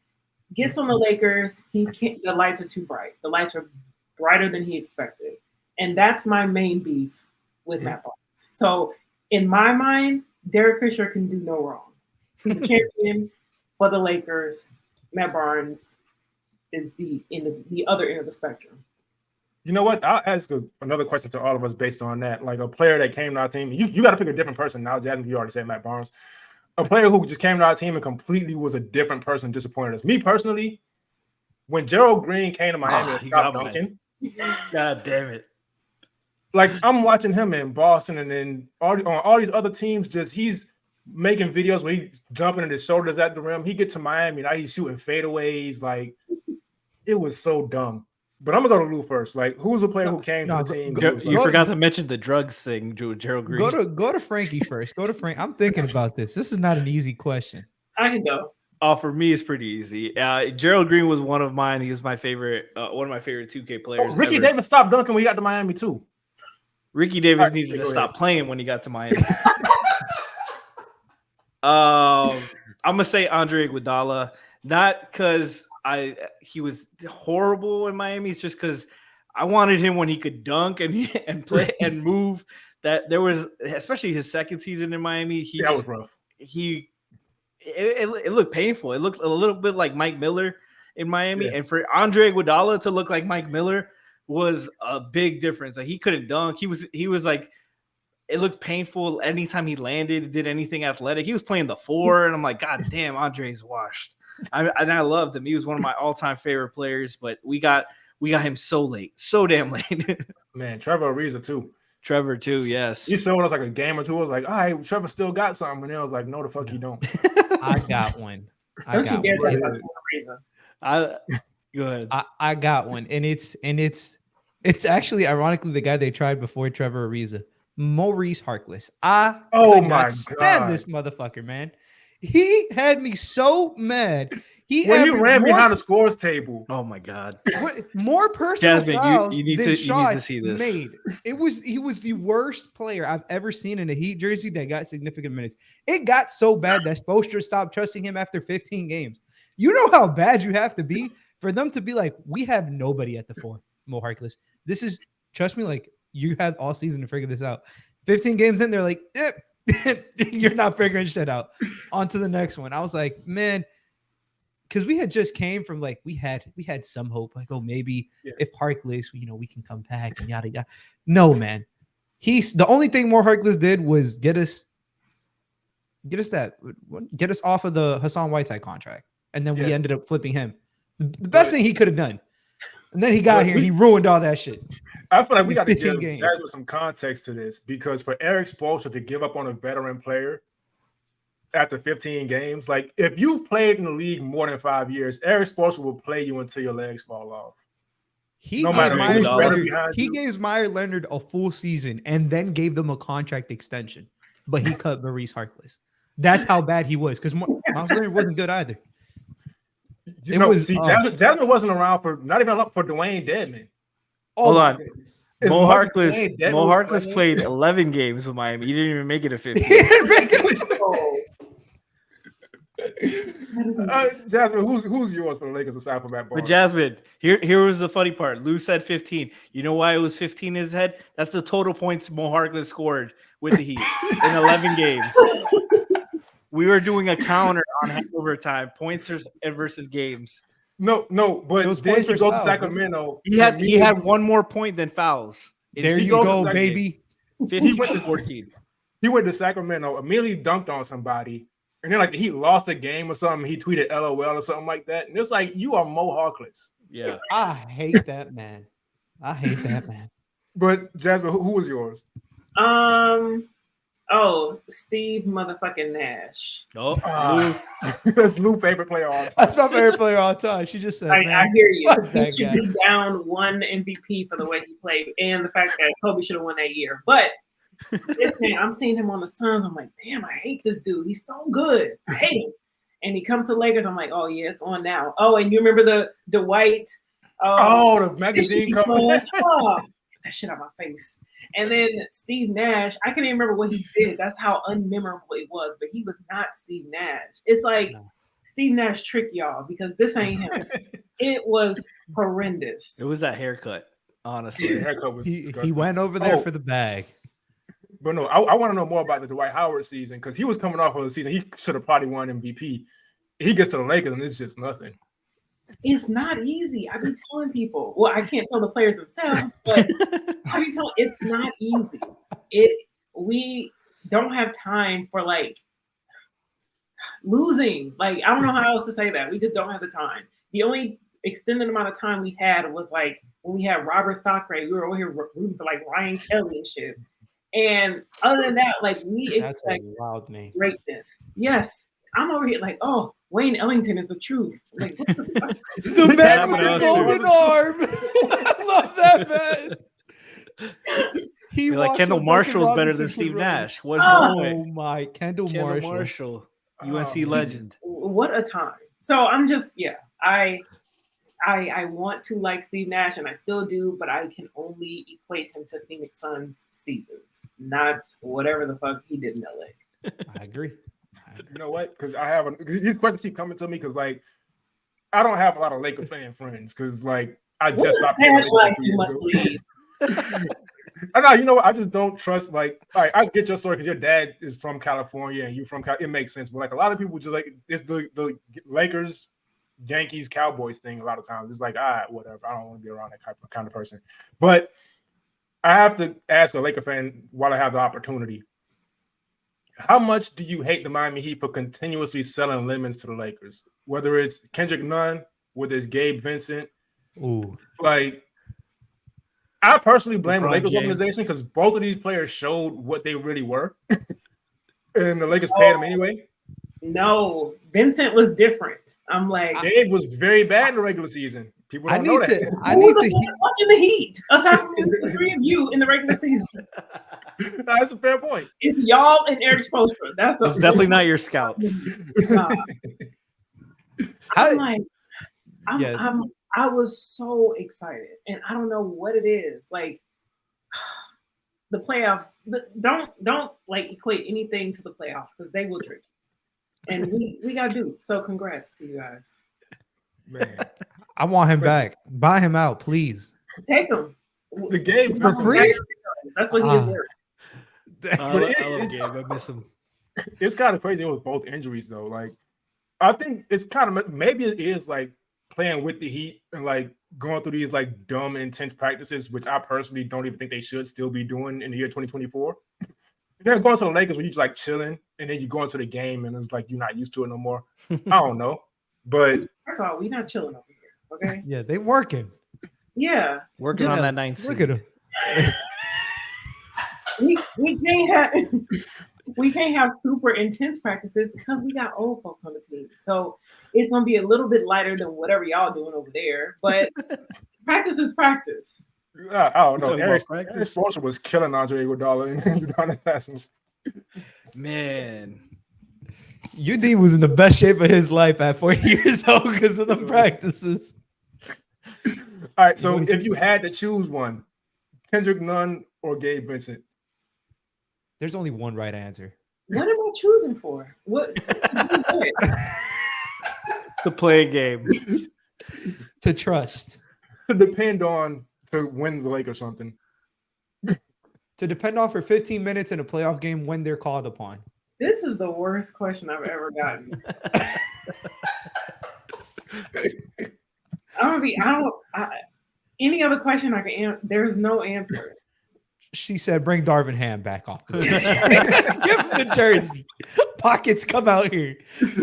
Gets on the Lakers, the lights are too bright. The lights are brighter than he expected. And that's my main beef with Matt Barnes. So in my mind, Derek Fisher can do no wrong. He's a champion for the Lakers. Matt Barnes is the other end of the spectrum. You know what? I'll ask another question to all of us based on that. Like a player that came to our team, you got to pick a different person now. Jasmine, you already said Matt Barnes. A player who just came to our team and completely was a different person, disappointed us. Me personally, when Gerald Green came to Miami and stopped dunking. God damn it. Like, I'm watching him in Boston and then on all these other teams, he's making videos where he's jumping and his shoulders at the rim. He gets to Miami, now he's shooting fadeaways. Like, it was so dumb. But I'm going to go to Lou first. Like, who's a player who came to the team? You forgot to mention the drugs thing, Gerald Green. Go to Frankie first. Go to Frank. I'm thinking about this. This is not an easy question. I can go. Oh, for me, it's pretty easy. Gerald Green was one of mine. He was my favorite, one of my favorite 2K players. Ricky Davis stopped dunking when he got to Miami, too. Ricky Davis needed to stop playing when he got to Miami. I'm gonna say Andre Iguodala, not because he was horrible in Miami. It's just because I wanted him when he could dunk and play and move. That there was, especially his second season in Miami. That was rough. It looked painful. It looked a little bit like Mike Miller in Miami, and for Andre Iguodala to look like Mike Miller was a big difference. Like, he couldn't dunk. He was like, it looked painful anytime he landed, did anything athletic. He was playing the 4, and I'm like, God damn, Andre's washed. I loved him. He was one of my all-time favorite players, but we got him so late, so damn late. Man, Trevor Ariza too. Trevor too, yes. He showed us like a game or two. I was like, all right, Trevor still got something. And then I was like, no, the fuck you don't. I got one. Go ahead. I got one, and it's actually ironically the guy they tried before Trevor Ariza, Maurice Harkless. I stand this motherfucker, man. He had me so mad. He ran behind the scores table. Oh my god! More personal fouls you need than to shots see this. made. He was the worst player I've ever seen in a Heat jersey that got significant minutes. It got so bad that Spoelstra stopped trusting him after 15 games. You know how bad you have to be for them to be like, we have nobody at the 4, Mo Harkless. This is, trust me, like, you have all season to figure this out. 15 games in, they're like, you're not figuring shit out. On to the next one. I was like, man, because we had just came from like, we had some hope, like, oh, maybe if Harkless, we can come back and yada yada. No, man. The only thing more Harkless did was get us off of the Hassan Whiteside contract. And then we ended up flipping him. The best thing he could have done. And then he got here and he ruined all that shit. I feel like we got to give Jasmine some context to this, because for Eric Spoelstra to give up on a veteran player after 15 games, like, if you've played in the league more than 5 years, Eric Spoelstra will play you until your legs fall off. He gave Meyer Leonard a full season and then gave them a contract extension, but he cut Maurice Harkless. That's how bad he was, because Miles Leonard wasn't good either. Jasmine wasn't around for not even up for Dwayne Dedman. Hold on. Mo Harkless played 11 games with Miami. He didn't even make it a 15. Jasmine, who's yours for the Lakers aside from Matt Barnes? But Jasmine, here was the funny part. Lou said 15. You know why it was 15 in his head? That's the total points Mo Harkless scored with the Heat in 11 games. We were doing a counter on overtime, points versus games. No, but those points he goes to Sacramento. He had one more point than fouls. There you go, baby. 15-14. He went to Sacramento, immediately dunked on somebody, and then like he lost a game or something. He tweeted LOL or something like that, and it's like you are Mo Harkless. Yeah, I hate that man. But Jasmine, who was yours? Steve motherfucking Nash. That's Lou's favorite player all time. That's my favorite player all time. She just said, I hear you. fuck He that should guy. be down one MVP for the way he played and the fact that Kobe should have won that year. But this man, I'm seeing him on the Suns. I'm like, damn, I hate this dude. He's so good. I hate him. And he comes to Lakers. I'm like, oh yeah, it's on now. Oh, and you remember the Dwight? The magazine cover. Oh, get that shit out of my face. And then Steve Nash, I can't even remember what he did. That's how unmemorable it was. But he was not Steve Nash. It's like Steve Nash tricked y'all because this ain't him. It was horrendous. it was that haircut. Honestly, The haircut was He disgusting. went over there for the bag. But no, I want to know more about the Dwight Howard season because he was coming off of the season. He should have probably won MVP. He gets to the Lakers and it's just nothing. It's not easy. I be telling people. Well, I can't tell the players themselves, but I be telling it's not easy. We don't have time for like losing. Like I don't know how else to say that. We just don't have the time. The only extended amount of time we had was like when we had Robert Sacre. We were over here rooting for like Ryan Kelly and shit. And other than that, like we That's a expect wild name. greatness. Yes, I'm over here like, oh, Wayne Ellington is the truth. Like, what the fuck? The man with the golden arm. I love that man. He like walks Kendall on Marshall's Duncan better than Robinson Steve for running. Nash. What's Oh the point? my, Kendall Marshall. UNC legend. What a time. So I'm just, I want to like Steve Nash, and I still do, but I can only equate him to Phoenix Suns seasons, not whatever the fuck he did in LA. I agree. You know what? Because these questions keep coming to me because like I don't have a lot of Laker fan friends because like I What just a stopped sad playing life Lakers 2 you years must ago. lead. I know, you know what? I just don't trust. Like, all right, I get your story because your dad is from California and you from It makes sense, but like a lot of people just like it's the Lakers, Yankees, Cowboys thing. A lot of times it's like, all right, whatever. I don't want to be around that kind of person. But I have to ask a Laker fan while I have the opportunity. How much do you hate the Miami Heat for continuously selling lemons to the Lakers? Whether it's Kendrick Nunn, whether it's Gabe Vincent, like. I personally blame the Lakers organization because both of these players showed what they really were, and the Lakers paid them anyway. No, Vincent was different. I'm like, Gabe was very bad in the regular season. People don't know that. I need to. Watching the Heat aside from the three of you in the regular season. That's a fair point. It's y'all and Eric Spoelstra. That's definitely not your scouts. I'm like, I was so excited, and I don't know what it is. Like the playoffs, don't like equate anything to the playoffs because they will trick you. And we got Duke. So congrats to you guys. Man, I want him back. Buy him out, please. Take him. The game for free. That's what he is worth. I love Gabe. I miss him. It's kind of crazy with both injuries though. Like I think it's kind of maybe it is like playing with the Heat and like going through these like dumb intense practices, which I personally don't even think they should still be doing in the year 2024. Then going to the Lakers where you're just like chilling and then you go into the game and it's like you're not used to it no more. I don't know. But first of all, we're not chilling over here. Okay. Yeah, they working. Yeah. Working on that 9th seed. Look at him. We can't have super intense practices because we got old folks on the team. So it's gonna be a little bit lighter than whatever y'all doing over there. But practice is practice. I don't know. Eric Spoelstra was killing Andre Iguodala and Udonis Haslem. Man, UD was in the best shape of his life at 40 years old because of the practices. All right, so if you had to choose one, Kendrick Nunn or Gabe Vincent? There's only one right answer. What am I choosing for? What? To play a game. To trust. To depend on to win the Lakers something. To depend on for 15 minutes in a playoff game when they're called upon. This is the worst question I've ever gotten. Any other question I can answer. There's no answer. She said, "Bring Darvin Ham back off the bench. Give him the jersey. Pockets, come out here."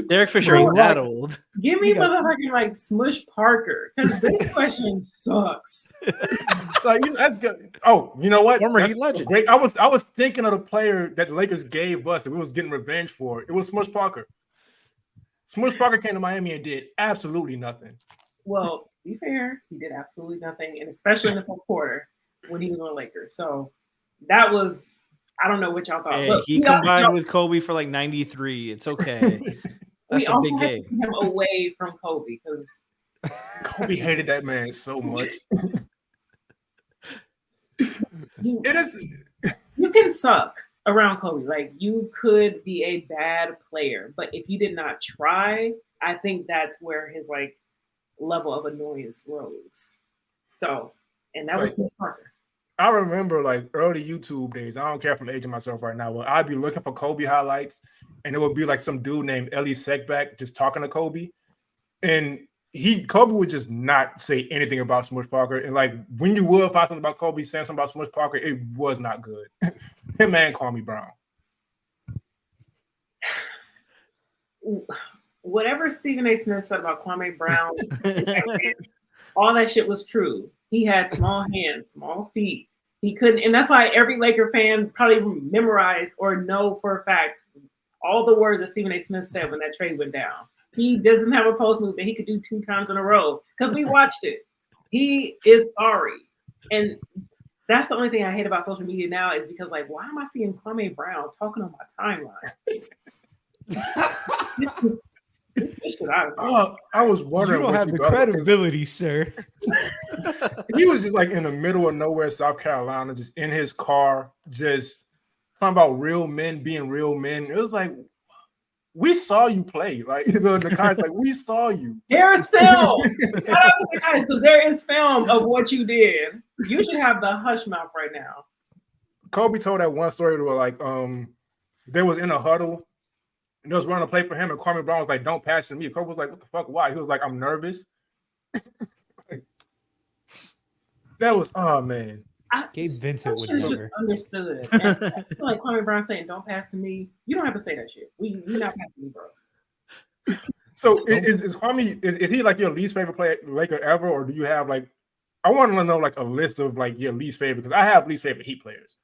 Derek Fisher ain't that old. Give me motherfucking like Smush Parker, because this question sucks. Like, that's good. Oh, you know what? Former That's Heat legend. Great. I was thinking of the player that the Lakers gave us that we was getting revenge for. It was Smush Parker. Smush Parker came to Miami and did absolutely nothing. Well, to be fair, he did absolutely nothing, and especially in the fourth quarter when he was on the Lakers. So that was, I don't know what y'all thought. Hey, he combined with Kobe for like 93. It's okay. That's a big game. Keep him away from Kobe because Kobe hated that man so much. It is. You can suck around Kobe. Like, you could be a bad player, but if you did not try, I think that's where his like level of annoyance rose. So, and that was Smush Parker. I remember like early YouTube days. I don't care if I'm aging myself right now, but I'd be looking for Kobe highlights, and it would be like some dude named Ellie Sekback just talking to Kobe, and Kobe would just not say anything about Smush Parker. And like when you would find something about Kobe saying something about Smush Parker, it was not good. Him and Kwame Brown. Whatever Stephen A. Smith said about Kwame Brown, all that shit was true. He had small hands, small feet. He couldn't, and that's why every Laker fan probably memorized or know for a fact all the words that Stephen A. Smith said when that trade went down. He doesn't have a post move that he could do 2 times in a row because we watched it. He is sorry. And that's the only thing I hate about social media now is because, like, why am I seeing Kwame Brown talking on my timeline? I was wondering. You don't have the credibility, sir. He was just like in the middle of nowhere, South Carolina, just in his car, just talking about real men being real men. It was like, we saw you play. Like the guy's like, we saw you. There is film. Shout out to the guys because there is film of what you did. You should have the hush mouth right now. Kobe told that one story where like they was in a huddle and they was running a play for him, and Kwame Brown was like, "Don't pass to me." Kobe was like, "What the fuck? Why?" He was like, "I'm nervous." That was man. Gabe Vincent would never. Just understood. And I feel like Kwame Brown saying, "Don't pass to me." You don't have to say that shit. You're not passing me, bro. So is Kwame? Is he like your least favorite player Laker ever, or do you have like? I want to know like a list of like your least favorite because I have least favorite Heat players.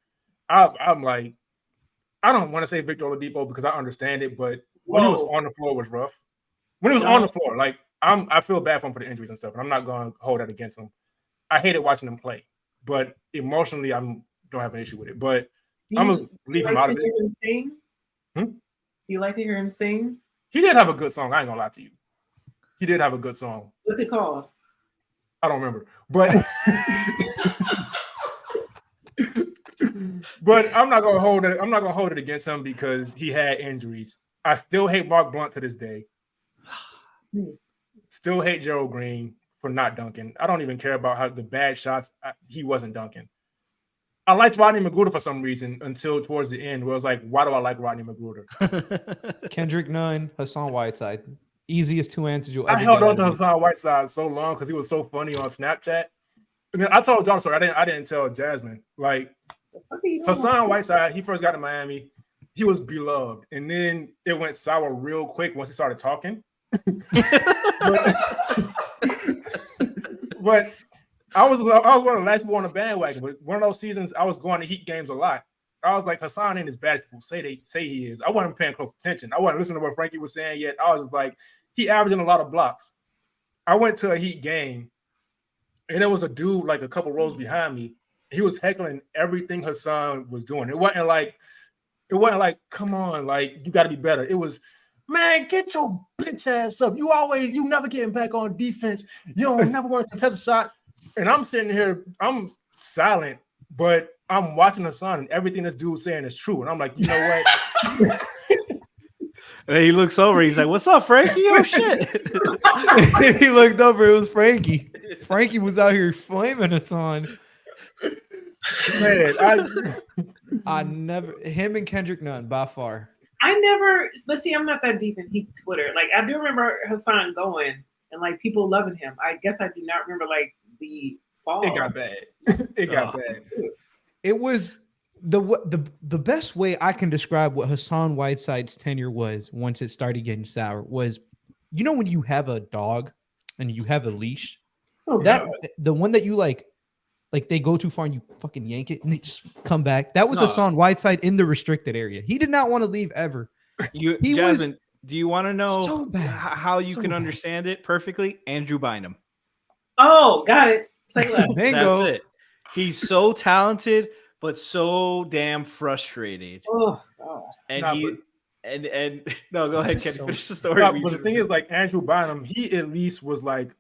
I'm like, I don't want to say Victor Oladipo because I understand it, but when he was on the floor was rough. When he was on the floor, like I feel bad for him for the injuries and stuff, and I'm not going to hold that against him. I hated watching him play, but emotionally, I don't have an issue with it. But I'm gonna leave him out of it. Do you like to hear him sing? He did have a good song. I ain't gonna lie to you. He did have a good song. What's it called? I don't remember, but but I'm not gonna hold it. I'm not gonna hold it against him because he had injuries. I still hate Mark Blunt to this day. Still hate Gerald Green for not dunking. I don't even care about how the bad shots he wasn't dunking. I liked Rodney McGruder for some reason until towards the end where I was like, why do I like Rodney McGruder? Kendrick Nunn, Hassan Whiteside. Easiest 2 answers you'll ever I held on to Hassan Whiteside so long because he was so funny on Snapchat. And then I told John, sorry, I didn't tell Jasmine. Like Hassan Whiteside, he first got to Miami, he was beloved. And then it went sour real quick once he started talking. But I was one of the last people on the bandwagon. But one of those seasons, I was going to Heat games a lot. I was like, Hassan ain't as bad as people say he is. I wasn't paying close attention. I wasn't listening to what Frankie was saying yet. I was like, he averaging a lot of blocks. I went to a Heat game, and there was a dude like a couple rows behind me. He was heckling everything Hassan was doing. It wasn't like, come on, like you got to be better. It was, man, get your bitch ass up. You never getting back on defense. You don't never want to contest a shot. And I'm sitting here, I'm silent, but I'm watching Hassan and everything this dude's saying is true. And I'm like, you know what? And he looks over. He's like, "What's up, Frankie?" Oh shit! He looked over. It was Frankie. Frankie was out here flaming Hassan. Man, I never. Him and Kendrick Nunn by far. But see, I'm not that deep in Heat Twitter. Like I do remember Hassan going and like people loving him. I guess I do not remember like the fall. It got bad. It got bad. It was the best way I can describe what Hassan Whiteside's tenure was once it started getting sour was, when you have a dog and you have a leash, the one that you like they go too far and you fucking yank it and they just come back. That was Hassan Whiteside in the restricted area. He did not want to leave ever. Jasmine, do you want to know so how you can understand it perfectly? Andrew Bynum. Oh, got it. Say less. That's it. He's so talented, but so damn frustrated. Oh, God. And no, go ahead, Ken. Finish the story. But the thing is, like Andrew Bynum, he at least was like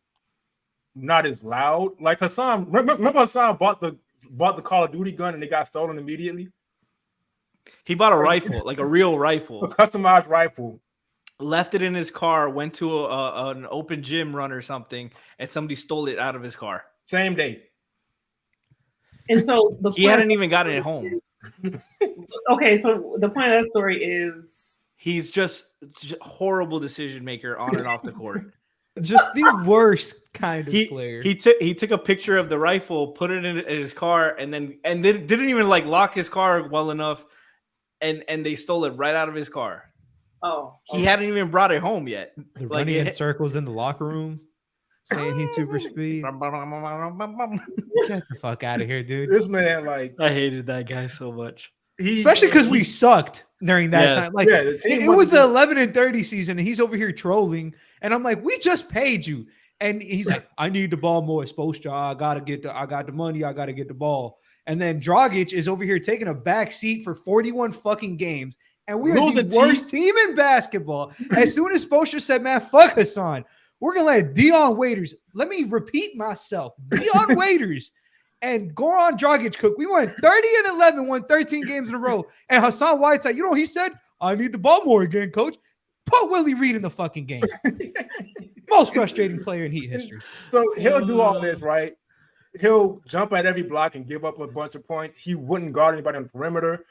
not as loud. Like Hassan, remember Hassan bought the Call of Duty gun and it got stolen immediately. He bought a rifle, like a real rifle, a customized rifle. Left it in his car, went to an open gym run or something, and somebody stole it out of his car. Same day. And so he hadn't even gotten it home. Okay, so the point of that story is he's just horrible decision maker on and off the court. Just the worst kind of player. He took a picture of the rifle, put it in his car, and then didn't even like lock his car well enough, and they stole it right out of his car. Oh, he hadn't even brought it home yet. They're running in circles in the locker room, saying he's super speed. Get the fuck out of here, dude. This man, I hated that guy so much. Especially because we sucked during that time. Like it was the 11-30 season, and he's over here trolling, and I'm like, we just paid you, and he's like, I need the ball more. Spoelstra, I got the money, I gotta get the ball, and then Dragic is over here taking a back seat for 41 fucking games. And we are the worst team in basketball. As soon as Spoelstra said, man, fuck Hassan, we're going to let Dwyane Wade, let me repeat myself, Dwyane Wade and Goran Dragic cook. We went 30-11, won 13 games in a row. And Hassan Whiteside, he said, I need the ball more again, coach. Put Willie Reed in the fucking game. Most frustrating player in Heat history. So he'll do all this, right? He'll jump at every block and give up a bunch of points. He wouldn't guard anybody on the perimeter.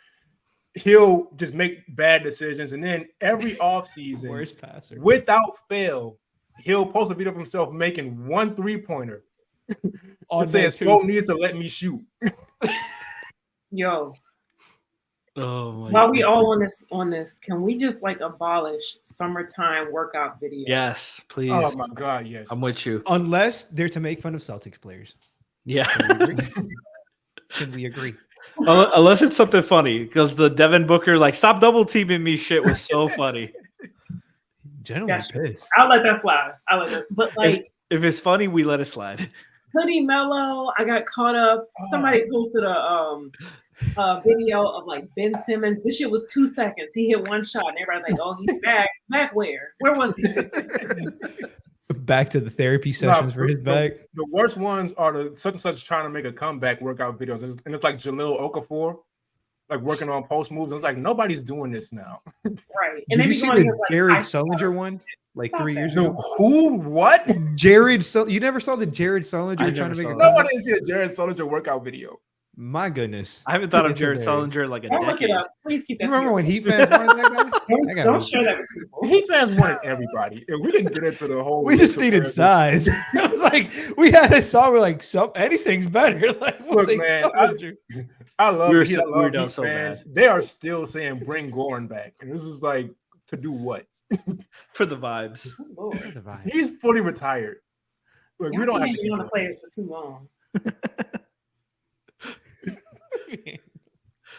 He'll just make bad decisions, and then every offseason, worst passer without fail, he'll post a video of himself making one 3-pointer. And saying Spo needs to let me shoot. Yo, oh my while we all on this, can we just abolish summertime workout videos? Yes, please. Oh my God, yes. I'm with you. Unless they're to make fun of Celtics players. Yeah. Can we agree? Unless it's something funny, because the Devin Booker stop double teaming me shit was so funny. Generally pissed. I'll let that slide. But if it's funny, we let it slide. Hoodie Mello, I got caught up. Somebody posted a video of Ben Simmons. This shit was 2 seconds. He hit one shot, and everybody's like, "Oh, he's back. Back where? Where was he?" Back to the therapy sessions for his back. The worst ones are the such and such trying to make a comeback workout videos, and it's like Jahlil Okafor, working on post moves. It's like nobody's doing this now. Right. And did you see the Jared Sullinger one 3 years ago? Who? What? You never saw the Jared Sullinger trying to make a comeback? No, I didn't see a Jared Sullinger workout video. My goodness. I haven't thought of Jared Sullinger in a decade. Look it up. Please keep that. You remember when Heat fans wanted that guy? Don't share that with people. Heat fans wanted everybody. And we didn't get into the whole. We just needed size. It was like we had a song. We're like, anything's better. Look, man, I love Heat so fans. bad. They are still saying bring Goran back, and this is to do what? For the vibes. He's fully retired. Look, we don't have to keep on the players for too long.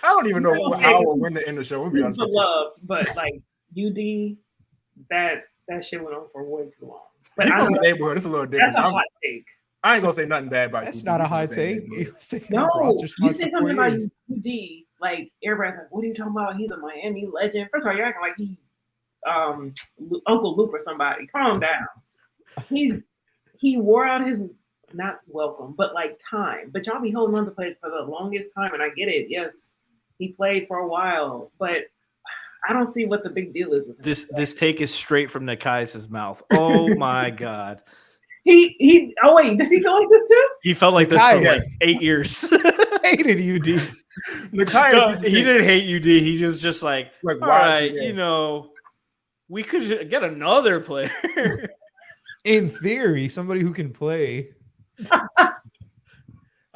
I don't even know how or when to end the show. We'll be honest. Beloved, but UD, that shit went on for way too long. But I know neighborhood. It's a little different. That's a hot take. I ain't gonna say nothing bad about That's not a hot take. No, you say something about UD, everybody's like, "What are you talking about? He's a Miami legend." First of all, you're acting like he, Uncle Luke or somebody. Calm down. He wore out his. Not welcome, but time. But y'all be holding on to players for the longest time, and I get it. Yes, he played for a while, but I don't see what the big deal is with him. This take is straight from Nikias' mouth. Oh my God. He. Oh wait, does he feel like this too? He felt like this for 8 years. Hated UD. He didn't hate UD. He was just all right, we could get another player. In theory, somebody who can play.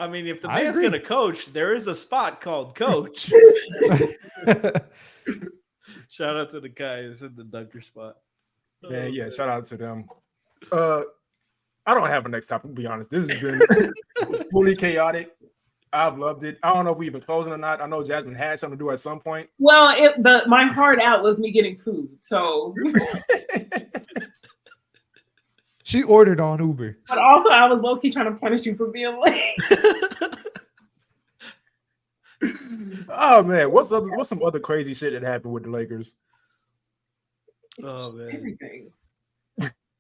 I mean, if the I man's agree. gonna coach, there is a spot called coach. Shout out to the guys in the dunker spot. Yeah, shout out to them. I don't have a next topic, to be honest. This has been fully chaotic. I've loved it. I don't know if we even closing or not. I know Jasmine had something to do at some point. Well, my hard out was me getting food. So She ordered on Uber. but also I was low-key trying to punish you for being late. Oh man, what's some other crazy shit that happened with the Lakers? Oh man. Everything.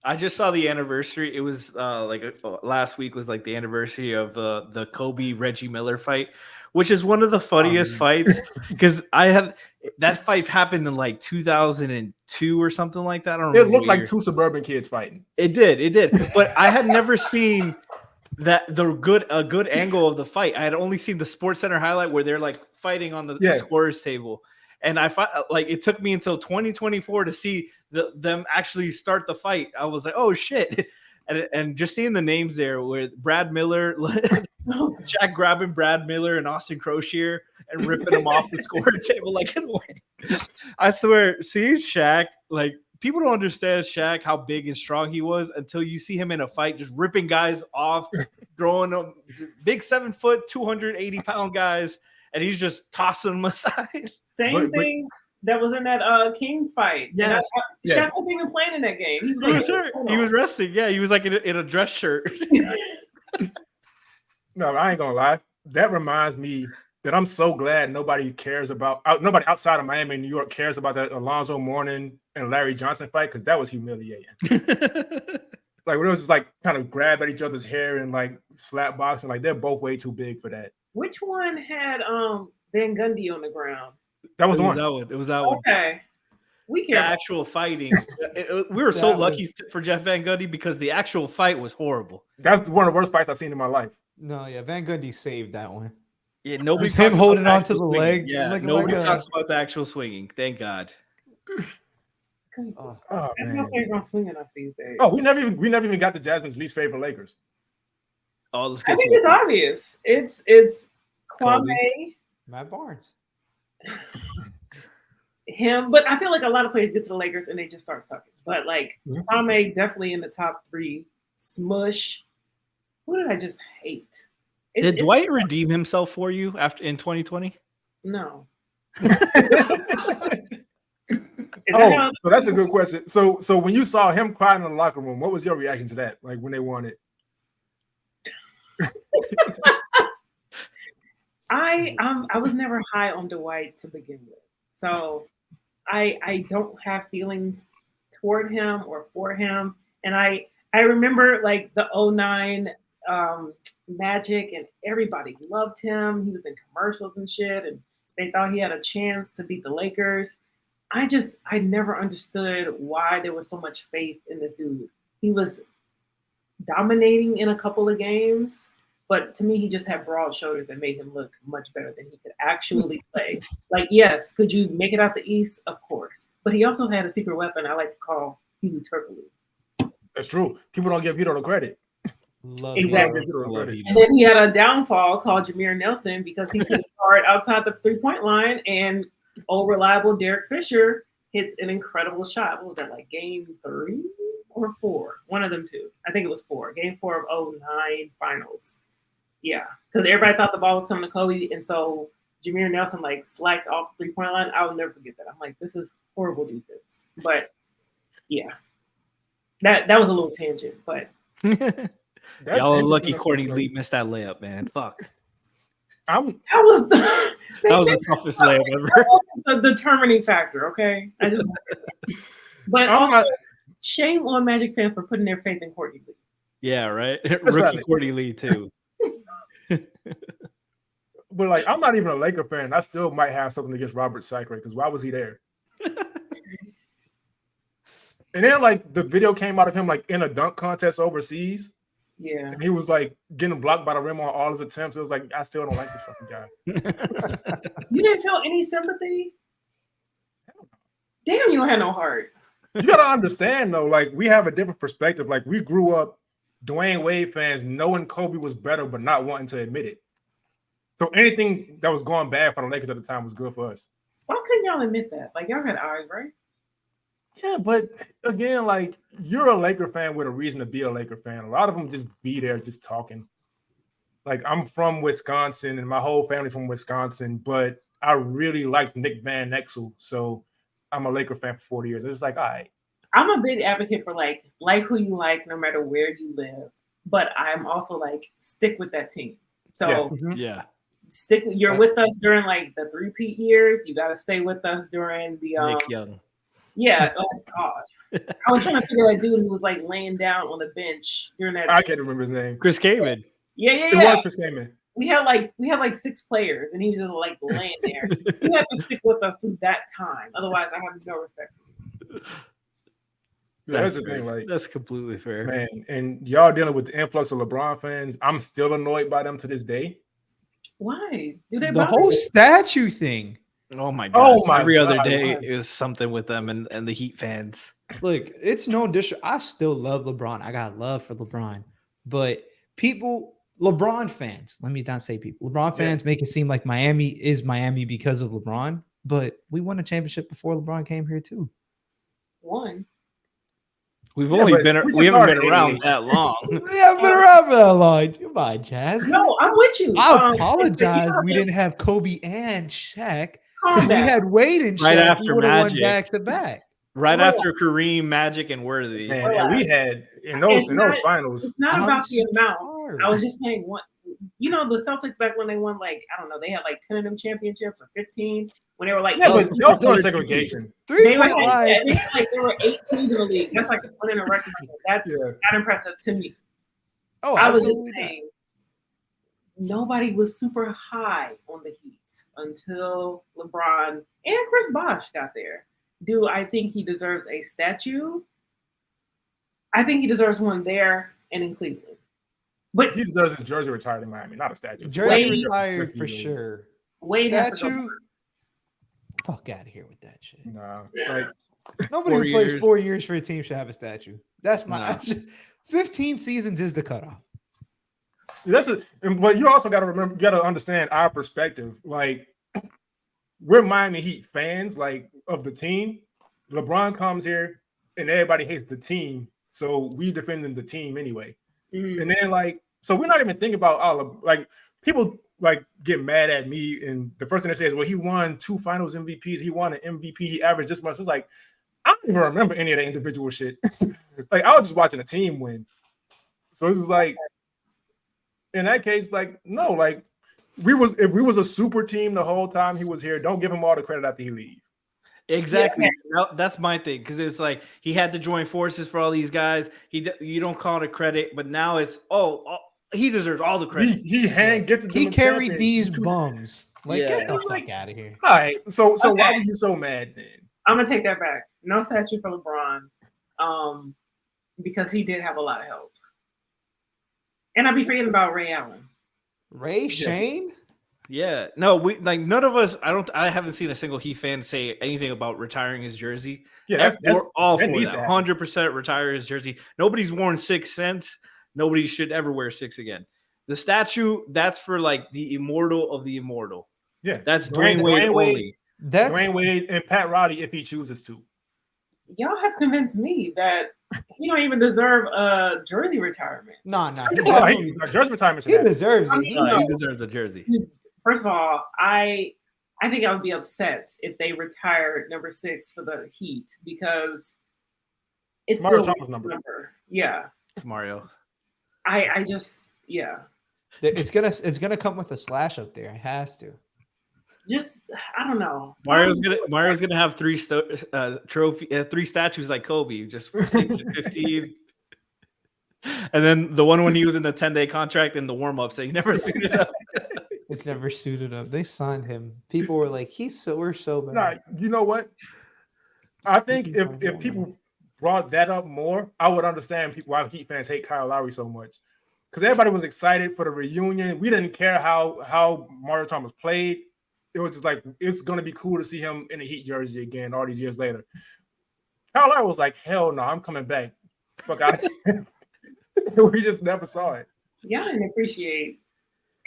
I just saw the anniversary. It was last week was like the anniversary of the Kobe Reggie Miller fight, which is one of the funniest fights because that fight happened in like 2002 or something like that. I don't know. It looked like two suburban kids fighting. It did. But I had never seen a good angle of the fight. I had only seen the Sports Center highlight where they're like fighting on the scorer's table. And it took me until 2024 to see them actually start the fight. I was like, oh shit. And just seeing the names there with Brad Miller, Jack grabbing Brad Miller and Austin Crocier and ripping him off the scoring table. Like, I swear, seeing Shaq, like, people don't understand Shaq, how big and strong he was until you see him in a fight, just ripping guys off, throwing them, big 7 foot, 280-pound guys, and he's just tossing them aside. Same thing that was in that Kings fight. Yes. Shaq wasn't even playing in that game. He was resting. Yeah, he was like in a dress shirt. No, I ain't gonna lie. That reminds me that I'm so glad nobody outside of Miami and New York cares about that Alonzo Mourning and Larry Johnson fight, because that was humiliating. Like when it was just like kind of grab at each other's hair and like slap boxing, like they're both way too big for that. Which one had Van Gundy on the ground? That was one. It was that one. Okay. We the actual fighting. We were so lucky for Jeff Van Gundy because the actual fight was horrible. That's one of the worst fights I've seen in my life. No, yeah, Van Gundy saved that one. Yeah, nobody. Just him holding on to the leg. Yeah, nobody talks about the actual swinging. Thank God. No players not swinging enough these days. Oh, we never even got to Jasmine's least favorite Lakers. Oh, let's get. I think it's obvious. It's Kwame, Matt Barnes, him. But I feel like a lot of players get to the Lakers and they just start sucking. But like Kwame definitely in the top 3. Smush. Who did I just hate? Did Dwight redeem himself for you in 2020? No. So that's a good question. So when you saw him crying in the locker room, what was your reaction to that? Like when they won it? I was never high on Dwight to begin with, so I don't have feelings toward him or for him. And I remember like the 2009 Magic, and everybody loved him. He was in commercials and shit, and they thought he had a chance to beat the Lakers. I never understood why there was so much faith in this dude. He was dominating in a couple of games, but to me, he just had broad shoulders that made him look much better than he could actually play. Like, yes, could you make it out the East? Of course. But he also had a secret weapon I like to call Huey Turkoglu. That's true. People don't give Hito the credit. Exactly. And then he had a downfall called Jameer Nelson because he could guard outside the 3-point line, and old reliable Derek Fisher hits an incredible shot. What was that, like game 3 or 4? One of them two. I think it was 4. Game 4 of 2009 finals. Yeah, because everybody thought the ball was coming to Kobe, and so Jameer Nelson like slacked off the 3-point line. I will never forget that. I'm like, this is horrible defense. But yeah, that was a little tangent, but. Y'all are lucky Courtney Lee missed that layup, man. Fuck. That was the toughest layup ever. The determining factor, okay? But also, shame on Magic fans for putting their faith in Courtney Lee. Yeah, right. Rookie Courtney Lee too. But like, I'm not even a Laker fan. I still might have something against Robert Sacre because why was he there? And then like the video came out of him like in a dunk contest overseas. Yeah. And he was like getting blocked by the rim on all his attempts. It was like, I still don't like this fucking guy. You didn't feel any sympathy? Damn, you don't have no heart. You gotta understand though, like we have a different perspective. Like we grew up Dwyane Wade fans knowing Kobe was better but not wanting to admit it. So anything that was going bad for the Lakers at the time was good for us. Why couldn't y'all admit that? Like, y'all had eyes, right? Yeah, but again, like, you're a Laker fan with a reason to be a Laker fan. A lot of them just be there just talking. Like, I'm from Wisconsin and my whole family from Wisconsin, but I really liked Nick Van Exel, so I'm a Laker fan for 40 years. It's like, all right. I'm a big advocate for like who you like, no matter where you live. But I'm also like, stick with that team. So yeah. You're with us during like the 3-peat years. You got to stay with us during the Nick Young. Yeah. Oh God. I was trying to figure out that dude who was like laying down on the bench during that. I can't remember his name. Chris Kaman. Yeah. It was Chris Kaman. We had like 6 players, and he was just like laying there. You have to stick with us through that time, otherwise, I have no respect for you. That's the thing. Like, that's completely fair, man. And y'all dealing with the influx of LeBron fans. I'm still annoyed by them to this day. Why? Do they the whole statue thing? Oh my god! Oh my Every God. other day is something with them and the Heat fans. Look, it's no disrespect. I still love LeBron. I got love for LeBron, but people, LeBron fans. Let me not say people. LeBron fans make it seem like Miami is Miami because of LeBron, but we won a championship before LeBron came here too. One. We haven't been around that long. We haven't been around for that long. Goodbye, Jazz. No, I'm with you. I apologize. We didn't have Kobe and Shaq. We had Wade and Shaq. Right after Magic. Won back to back. Right after Kareem, Magic, and Worthy. Man, and we had in those finals. It's not about the amount. I was just saying, what the Celtics back when they won, like, I don't know, they had like 10 of them championships or 15 when they were like, but they were doing segregation. They were there were 8 teams in the league. That's like one in a rectangle. That's not impressive to me. Oh, I was just saying, nobody was super high on the Heat until LeBron and Chris Bosh got there. Do I think he deserves a statue? I think he deserves one there and in Cleveland. But he deserves his jersey retired in Miami, not a statue. Jersey retired for sure. Wade statue. Fuck out of here with that shit. Nah, like nobody who plays 4 years for a team should have a statue. That's my 15 seasons is the cutoff. But you also got to understand our perspective. Like, we're Miami Heat fans, like, of the team. LeBron comes here and everybody hates the team, so we defending the team anyway. And then, like, so we're not even thinking about like, people like get mad at me, and the first thing they say is, well, he won 2 finals MVPs, he won an MVP, he averaged this much. It's like, I don't even remember any of the individual shit. Like, I was just watching the team win. So it's just like, in that case, like, no, like, if we was a super team the whole time he was here, don't give him all the credit after he leave. Exactly. Yeah. That's my thing, because it's like he had to join forces for all these guys. You don't call it credit, but now it's he deserves all the credit. He hand-gifted. He carried these bums. Like, get the fuck out of here. All right. So why were you so mad then? I'm gonna take that back. No statue for LeBron, because he did have a lot of help. And I'd be forgetting about Ray Allen. Ray Shane? Yeah. No, none of us, I haven't seen a single Heat fan say anything about retiring his jersey. Yeah, we're all for that. 100% retire his jersey. Nobody's worn 6 since. Nobody should ever wear 6 again. The statue, that's for like the immortal of the immortal. Yeah. That's Dwyane Wade only. That's Dwyane Wade and Pat Riley if he chooses to. Y'all have convinced me that he don't even deserve a jersey retirement. No. Jersey retirement. He deserves it. He deserves a jersey. First of all, I think I would be upset if they retired number 6 for the Heat, because it's Mario Chalmers' number. Yeah. It's Mario. I just It's gonna come with a slash up there. It has to. Just I don't know. Mario's gonna have 3 3 statues like Kobe, just 6 and 15. And then the one when he was in the 10-day contract in the warm-up, so he never suited up. It's never suited up. They signed him. People were like, we're so bad. Nah, you know what? I think if people brought that up more, I would understand why Heat fans hate Kyle Lowry so much. Because everybody was excited for the reunion. We didn't care how Mario Chalmers played. It was just like, it's going to be cool to see him in a Heat jersey again all these years later. Kyle Lowry was like, hell no, I'm coming back. Fuck out of here. We just never saw it. Y'all didn't appreciate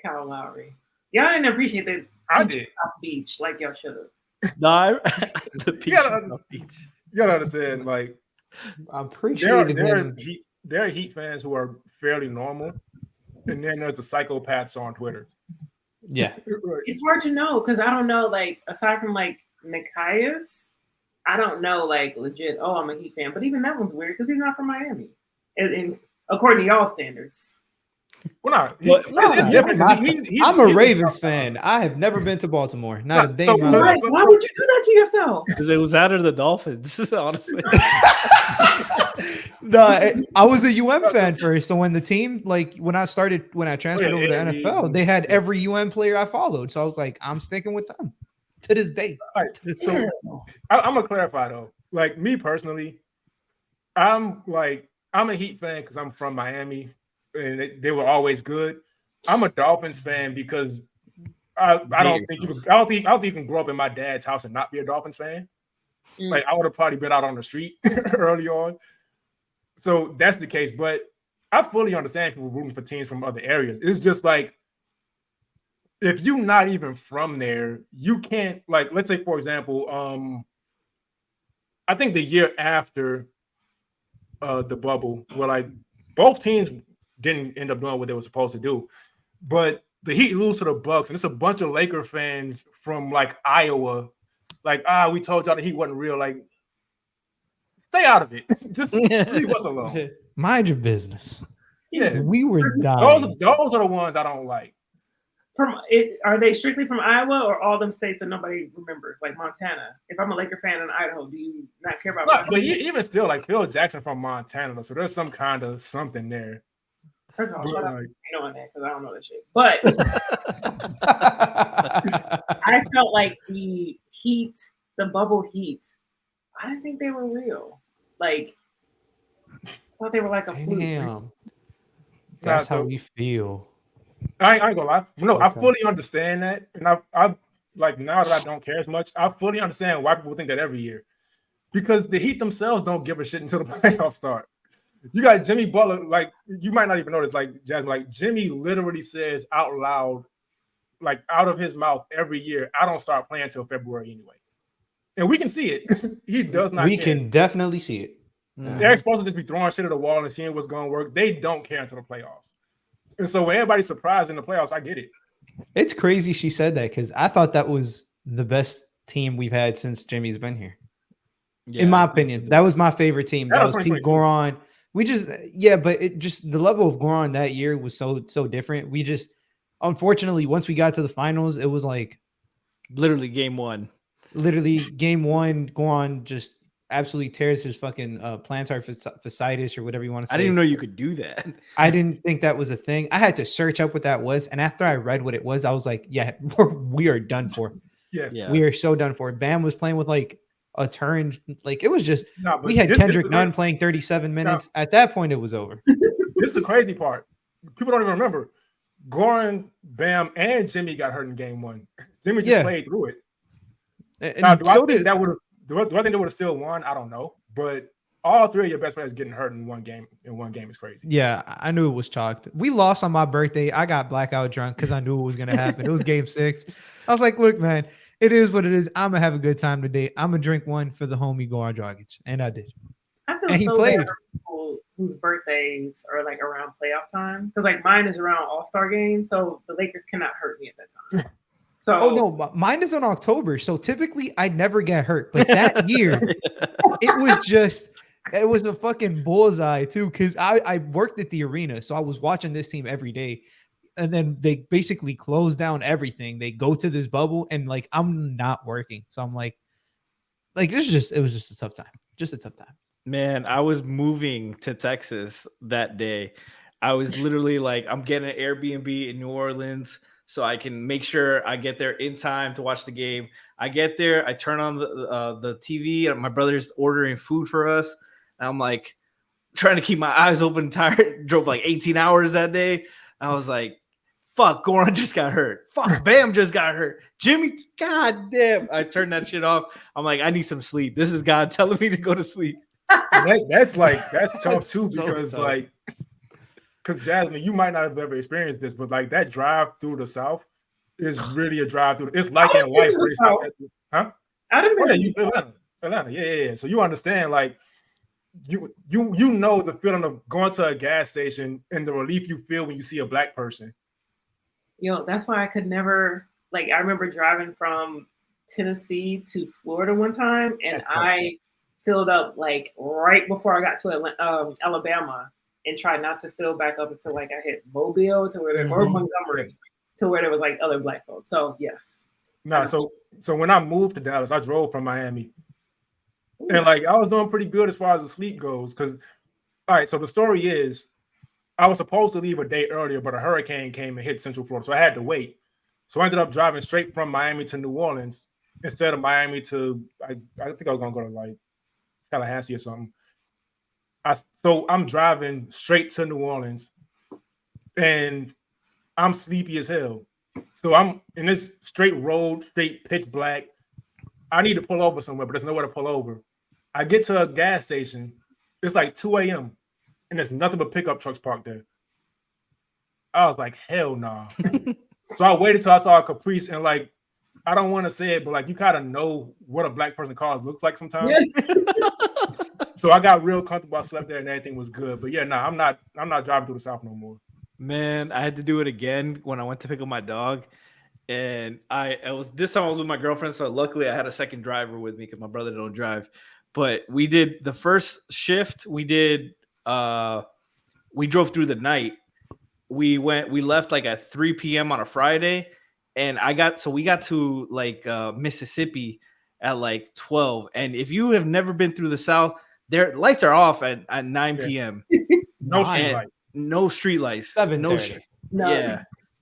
Kyle Lowry. Y'all didn't appreciate the I did. South Beach like y'all should have. No, the beach. You gotta understand, like, I appreciate there are Heat fans who are fairly normal, and then there's the psychopaths on Twitter. Yeah, it's hard to know because I don't know. Like, aside from like Nikias, I don't know. Like, legit. Oh, I'm a Heat fan, but even that one's weird because he's not from Miami, and according to y'all standards. Well, it's different. I'm a Ravens fan. I have never been to Baltimore. Not a day. Why would you do that to yourself? Because it was that or the Dolphins, honestly. No, I was a UM fan first. So when the team, like when I transferred over to NFL, they had every UM player I followed. So I was like, I'm sticking with them to this day. Right. So I'm gonna clarify though. Like me personally, I'm a Heat fan because I'm from Miami. And they were always good. I'm a Dolphins fan because I don't think you can grow up in my dad's house and not be a Dolphins fan. Like I would have probably been out on the street early on. So that's the case. But I fully understand people rooting for teams from other areas. It's just like if you're not even from there, you can't, like, let's say for example, I think the year after the bubble, where like both teams didn't end up doing what they were supposed to do. But the Heat lose to the Bucks, and it's a bunch of Laker fans from like Iowa. Like, we told y'all the Heat wasn't real. Like, stay out of it. Just leave us alone. Mind your business. Yeah. We were dying. Those are the ones I don't like. Are they strictly from Iowa or all them states that nobody remembers, like Montana? If I'm a Laker fan in Idaho, do you not care about? But even still, like Phil Jackson from Montana, so there's some kind of something there. First of all, shout out to knowing that because I don't know that shit. But I felt like the Heat, the bubble Heat, I didn't think they were real. Like, I thought they were like a fluke. Damn. That's how we feel. I ain't gonna lie. No, I fully understand that. And I like, now that I don't care as much, I fully understand why people think that every year. Because the Heat themselves don't give a shit until the playoffs start. You got Jimmy Butler, like, you might not even know this, like, Jasmine, like, Jimmy literally says out loud, like, out of his mouth every year, I don't start playing until February anyway. And we can see it. He does not We care. can definitely see it. They're supposed to just be throwing shit at the wall and seeing what's going to work. They don't care until the playoffs. And so when everybody's surprised in the playoffs, I get it. It's crazy she said that because I thought that was the best team we've had since Jimmy's been here. Yeah, in my opinion, that was my favorite team. That was Pete Goron. But it just, the level of Goron that year was so different. We just, unfortunately, once we got to the finals, it was like literally game one. Goron just absolutely tears his fucking plantar fasciitis or whatever you want to say. I didn't even know you could do that. I didn't think that was a thing. I had to search up what that was. And after I read what it was, I was like, yeah, we are done for. Yeah. We are so done for. Bam was playing with like a turn, like it was just we had Kendrick Nunn playing 37 minutes. At that point, it was over. This is the crazy part. People don't even remember. Goran, Bam, and Jimmy got hurt in game one. Jimmy just played through it. Now, do I think they would have still won? I don't know. But all three of your best players getting hurt in one game is crazy. Yeah, I knew it was chalked. We lost on my birthday. I got blackout drunk because I knew it was going to happen. It was game 6. I was like, look, man, it is what it is. I'm going to have a good time today. I'm going to drink one for the homie Goran Dragic. And I did. I feel so bad for people whose birthdays are like around playoff time. Because like mine is around All-Star game. So the Lakers cannot hurt me at that time. So, no, mine is in October. So typically I never get hurt. But that year, it was a fucking bullseye too. Because I worked at the arena. So I was watching this team every day. And then they basically close down everything. They go to this bubble and like, I'm not working. So I'm like it was just a tough time. Just a tough time. Man, I was moving to Texas that day. I was literally like, I'm getting an Airbnb in New Orleans so I can make sure I get there in time to watch the game. I get there, I turn on the TV, and my brother's ordering food for us. And I'm like trying to keep my eyes open, tired, drove like 18 hours that day. I was like, fuck, Goran just got hurt. Fuck, Bam just got hurt. Jimmy, god damn. I turned that shit off. I'm like, I need some sleep. This is God telling me to go to sleep. That's tough too, because like because Jasmine, you might not have ever experienced this, but like that drive through the South is really a drive through. It's like in life, where huh? I didn't Oh, yeah, you Atlanta. Yeah. So you understand, like you know the feeling of going to a gas station and the relief you feel when you see a black person. That's why I could never, like, I remember driving from Tennessee to Florida one time, and I filled up like right before I got to Alabama, and tried not to fill back up until like I hit Mobile to where or Montgomery to where there was like other black folks. So yes. No, so when I moved to Dallas, I drove from Miami. And like I was doing pretty good as far as the sleep goes. Because all right, so the story is I was supposed to leave a day earlier, but a hurricane came and hit Central Florida. So I had to wait. So I ended up driving straight from Miami to New Orleans instead of Miami to I think I was gonna go to like Tallahassee or something. So I'm driving straight to New Orleans and I'm sleepy as hell. So I'm in this straight road, straight pitch black. I need to pull over somewhere, but there's nowhere to pull over. I get to a gas station. It's like 2 a.m. and there's nothing but pickup trucks parked there. I was like, hell nah. So I waited till I saw a Caprice, and like, I don't want to say it, but like you kind of know what a black person car looks like sometimes. Yeah. So I got real comfortable. I slept there and everything was good. But yeah, I'm not driving through the South no more. Man, I had to do it again when I went to pick up my dog. And this time I was with my girlfriend, so luckily I had a second driver with me because my brother don't drive. But we did the first shift. We drove through the night. We left like at 3 p.m. on a Friday, and we got to like Mississippi at like 12. And if you have never been through the South, their lights are off at 9 p.m. No street lights. No street lights. 7:30.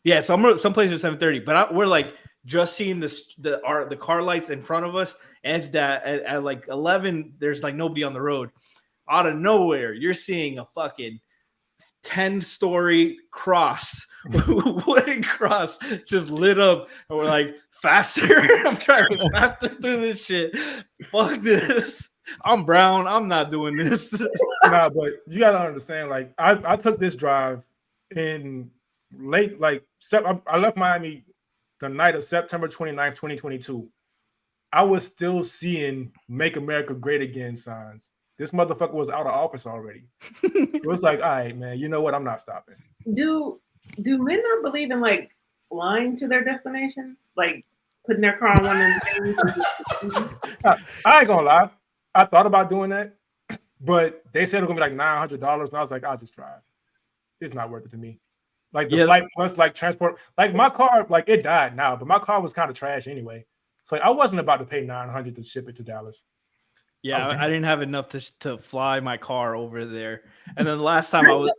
Yeah. So some places are 7:30, but we're like just seeing the car lights in front of us, and at like 11, there's like nobody on the road. Out of nowhere, you're seeing a fucking 10-story cross, wooden cross, just lit up, and we're like, faster! I'm driving faster through this shit. Fuck this. I'm brown. I'm not doing this. Nah, but you gotta understand. Like, I took this drive in late, like, I left Miami the night of September 29th, 2022. I was still seeing "Make America Great Again" signs. This motherfucker was out of office already. So it's like, all right, man, you know what? I'm not stopping. Do men not believe in like flying to their destinations? Like putting their car on one of them things? I ain't gonna lie. I thought about doing that, but they said it was gonna be like $900, and I was like, I'll just drive. It's not worth it to me. Like the flight plus like transport. Like my car, like it died now, but my car was kind of trash anyway. So like I wasn't about to pay $900 to ship it to Dallas. Yeah, I didn't have enough to fly my car over there. And then the last time I was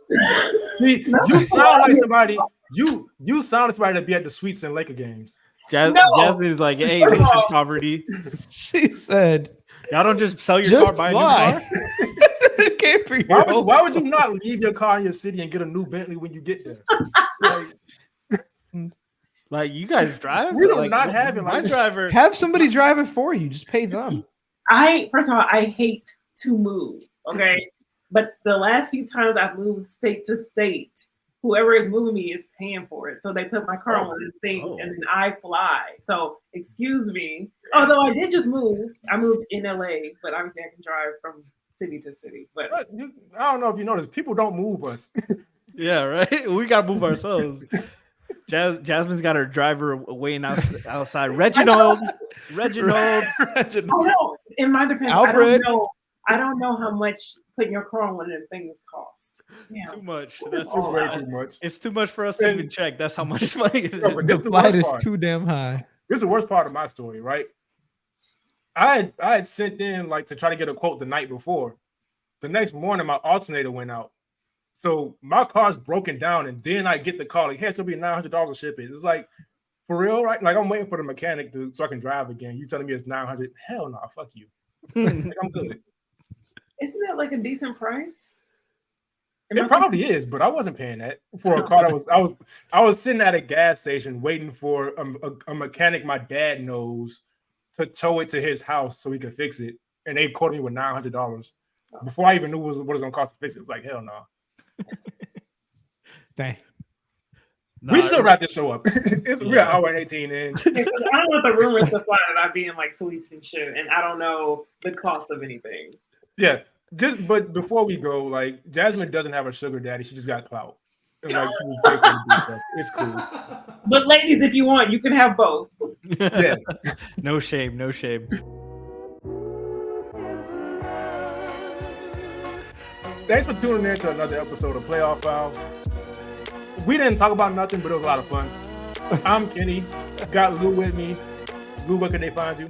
you sound like somebody. You sound like somebody to be at the Suites and Laker games. Jasmine's like, hey, listen, poverty. She said, y'all don't just sell your car, buy a new car. Why would you not leave your car in your city and get a new Bentley when you get there? Like you guys drive? We do not have it. My driver. Have somebody drive it for you. Just pay them. First of all, I hate to move. Okay. But the last few times I've moved state to state, whoever is moving me is paying for it. So they put my car on one of the things and then I fly. So excuse me. Although I did just move. I moved in LA, but obviously I can drive from city to city. But I don't know if you notice, people don't move us. Yeah, right. We gotta move ourselves. Jasmine's got her driver waiting outside. Reginald. I know. In my defense, Alfred. I don't know how much putting your car on one of them things cost. Yeah. Too much. That's way too much. It's too much for us to even check. That's how much money it is. No, but the flight is too damn high. This is the worst part of my story, right? I had sent in like to try to get a quote the night before. The next morning, my alternator went out. So my car's broken down, and then I get the call like, hey, it's gonna be $900 to ship it. It's like, for real, right? Like I'm waiting for the mechanic so I can drive again. You telling me it's $900? Hell no, fuck you. I'm good. Isn't that like a decent price? It probably is, but I wasn't paying that for a car that I was sitting at a gas station waiting for a mechanic my dad knows to tow it to his house so he could fix it, and they quoted me with $900 before I even knew what it was gonna cost to fix it. It was like, hell no. Dang. We should wrap this show up. We're an hour and 18 in. I don't want the rumors to fly that I be in like sweets and shit, and I don't know the cost of anything. Yeah, but before we go, like Jasmine doesn't have a sugar daddy; she just got clout. And, like, it's cool. But ladies, if you want, you can have both. Yeah, no shame, no shame. Thanks for tuning in to another episode of Playoff Foul. We didn't talk about nothing, but it was a lot of fun. I'm Kenny. Got Lou with me. Lou, where can they find you?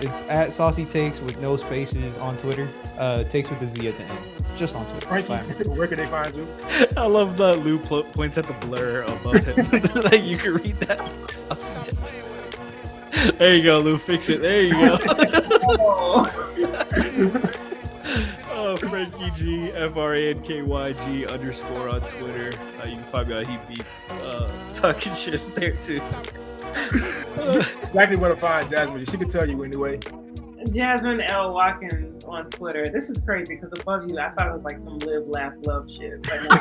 It's at Saucy Takes with no spaces on Twitter. Takes with the Z at the end. Just on Twitter. Frankie, where can they find you? I love that Lou points at the blur above him. Like you can read that. There you go, Lou. Fix it. There you go. Frankie G, FRANKYG _ on Twitter. You can find me on Heat Beats talking shit there too. Exactly where to find Jasmine. She can tell you anyway. Jasmine L. Watkins on Twitter. This is crazy because above you, I thought it was like some live, laugh, love shit. But no.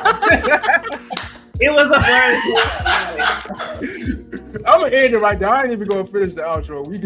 It was a blur. I'm gonna end it right there. I ain't even gonna finish the outro. We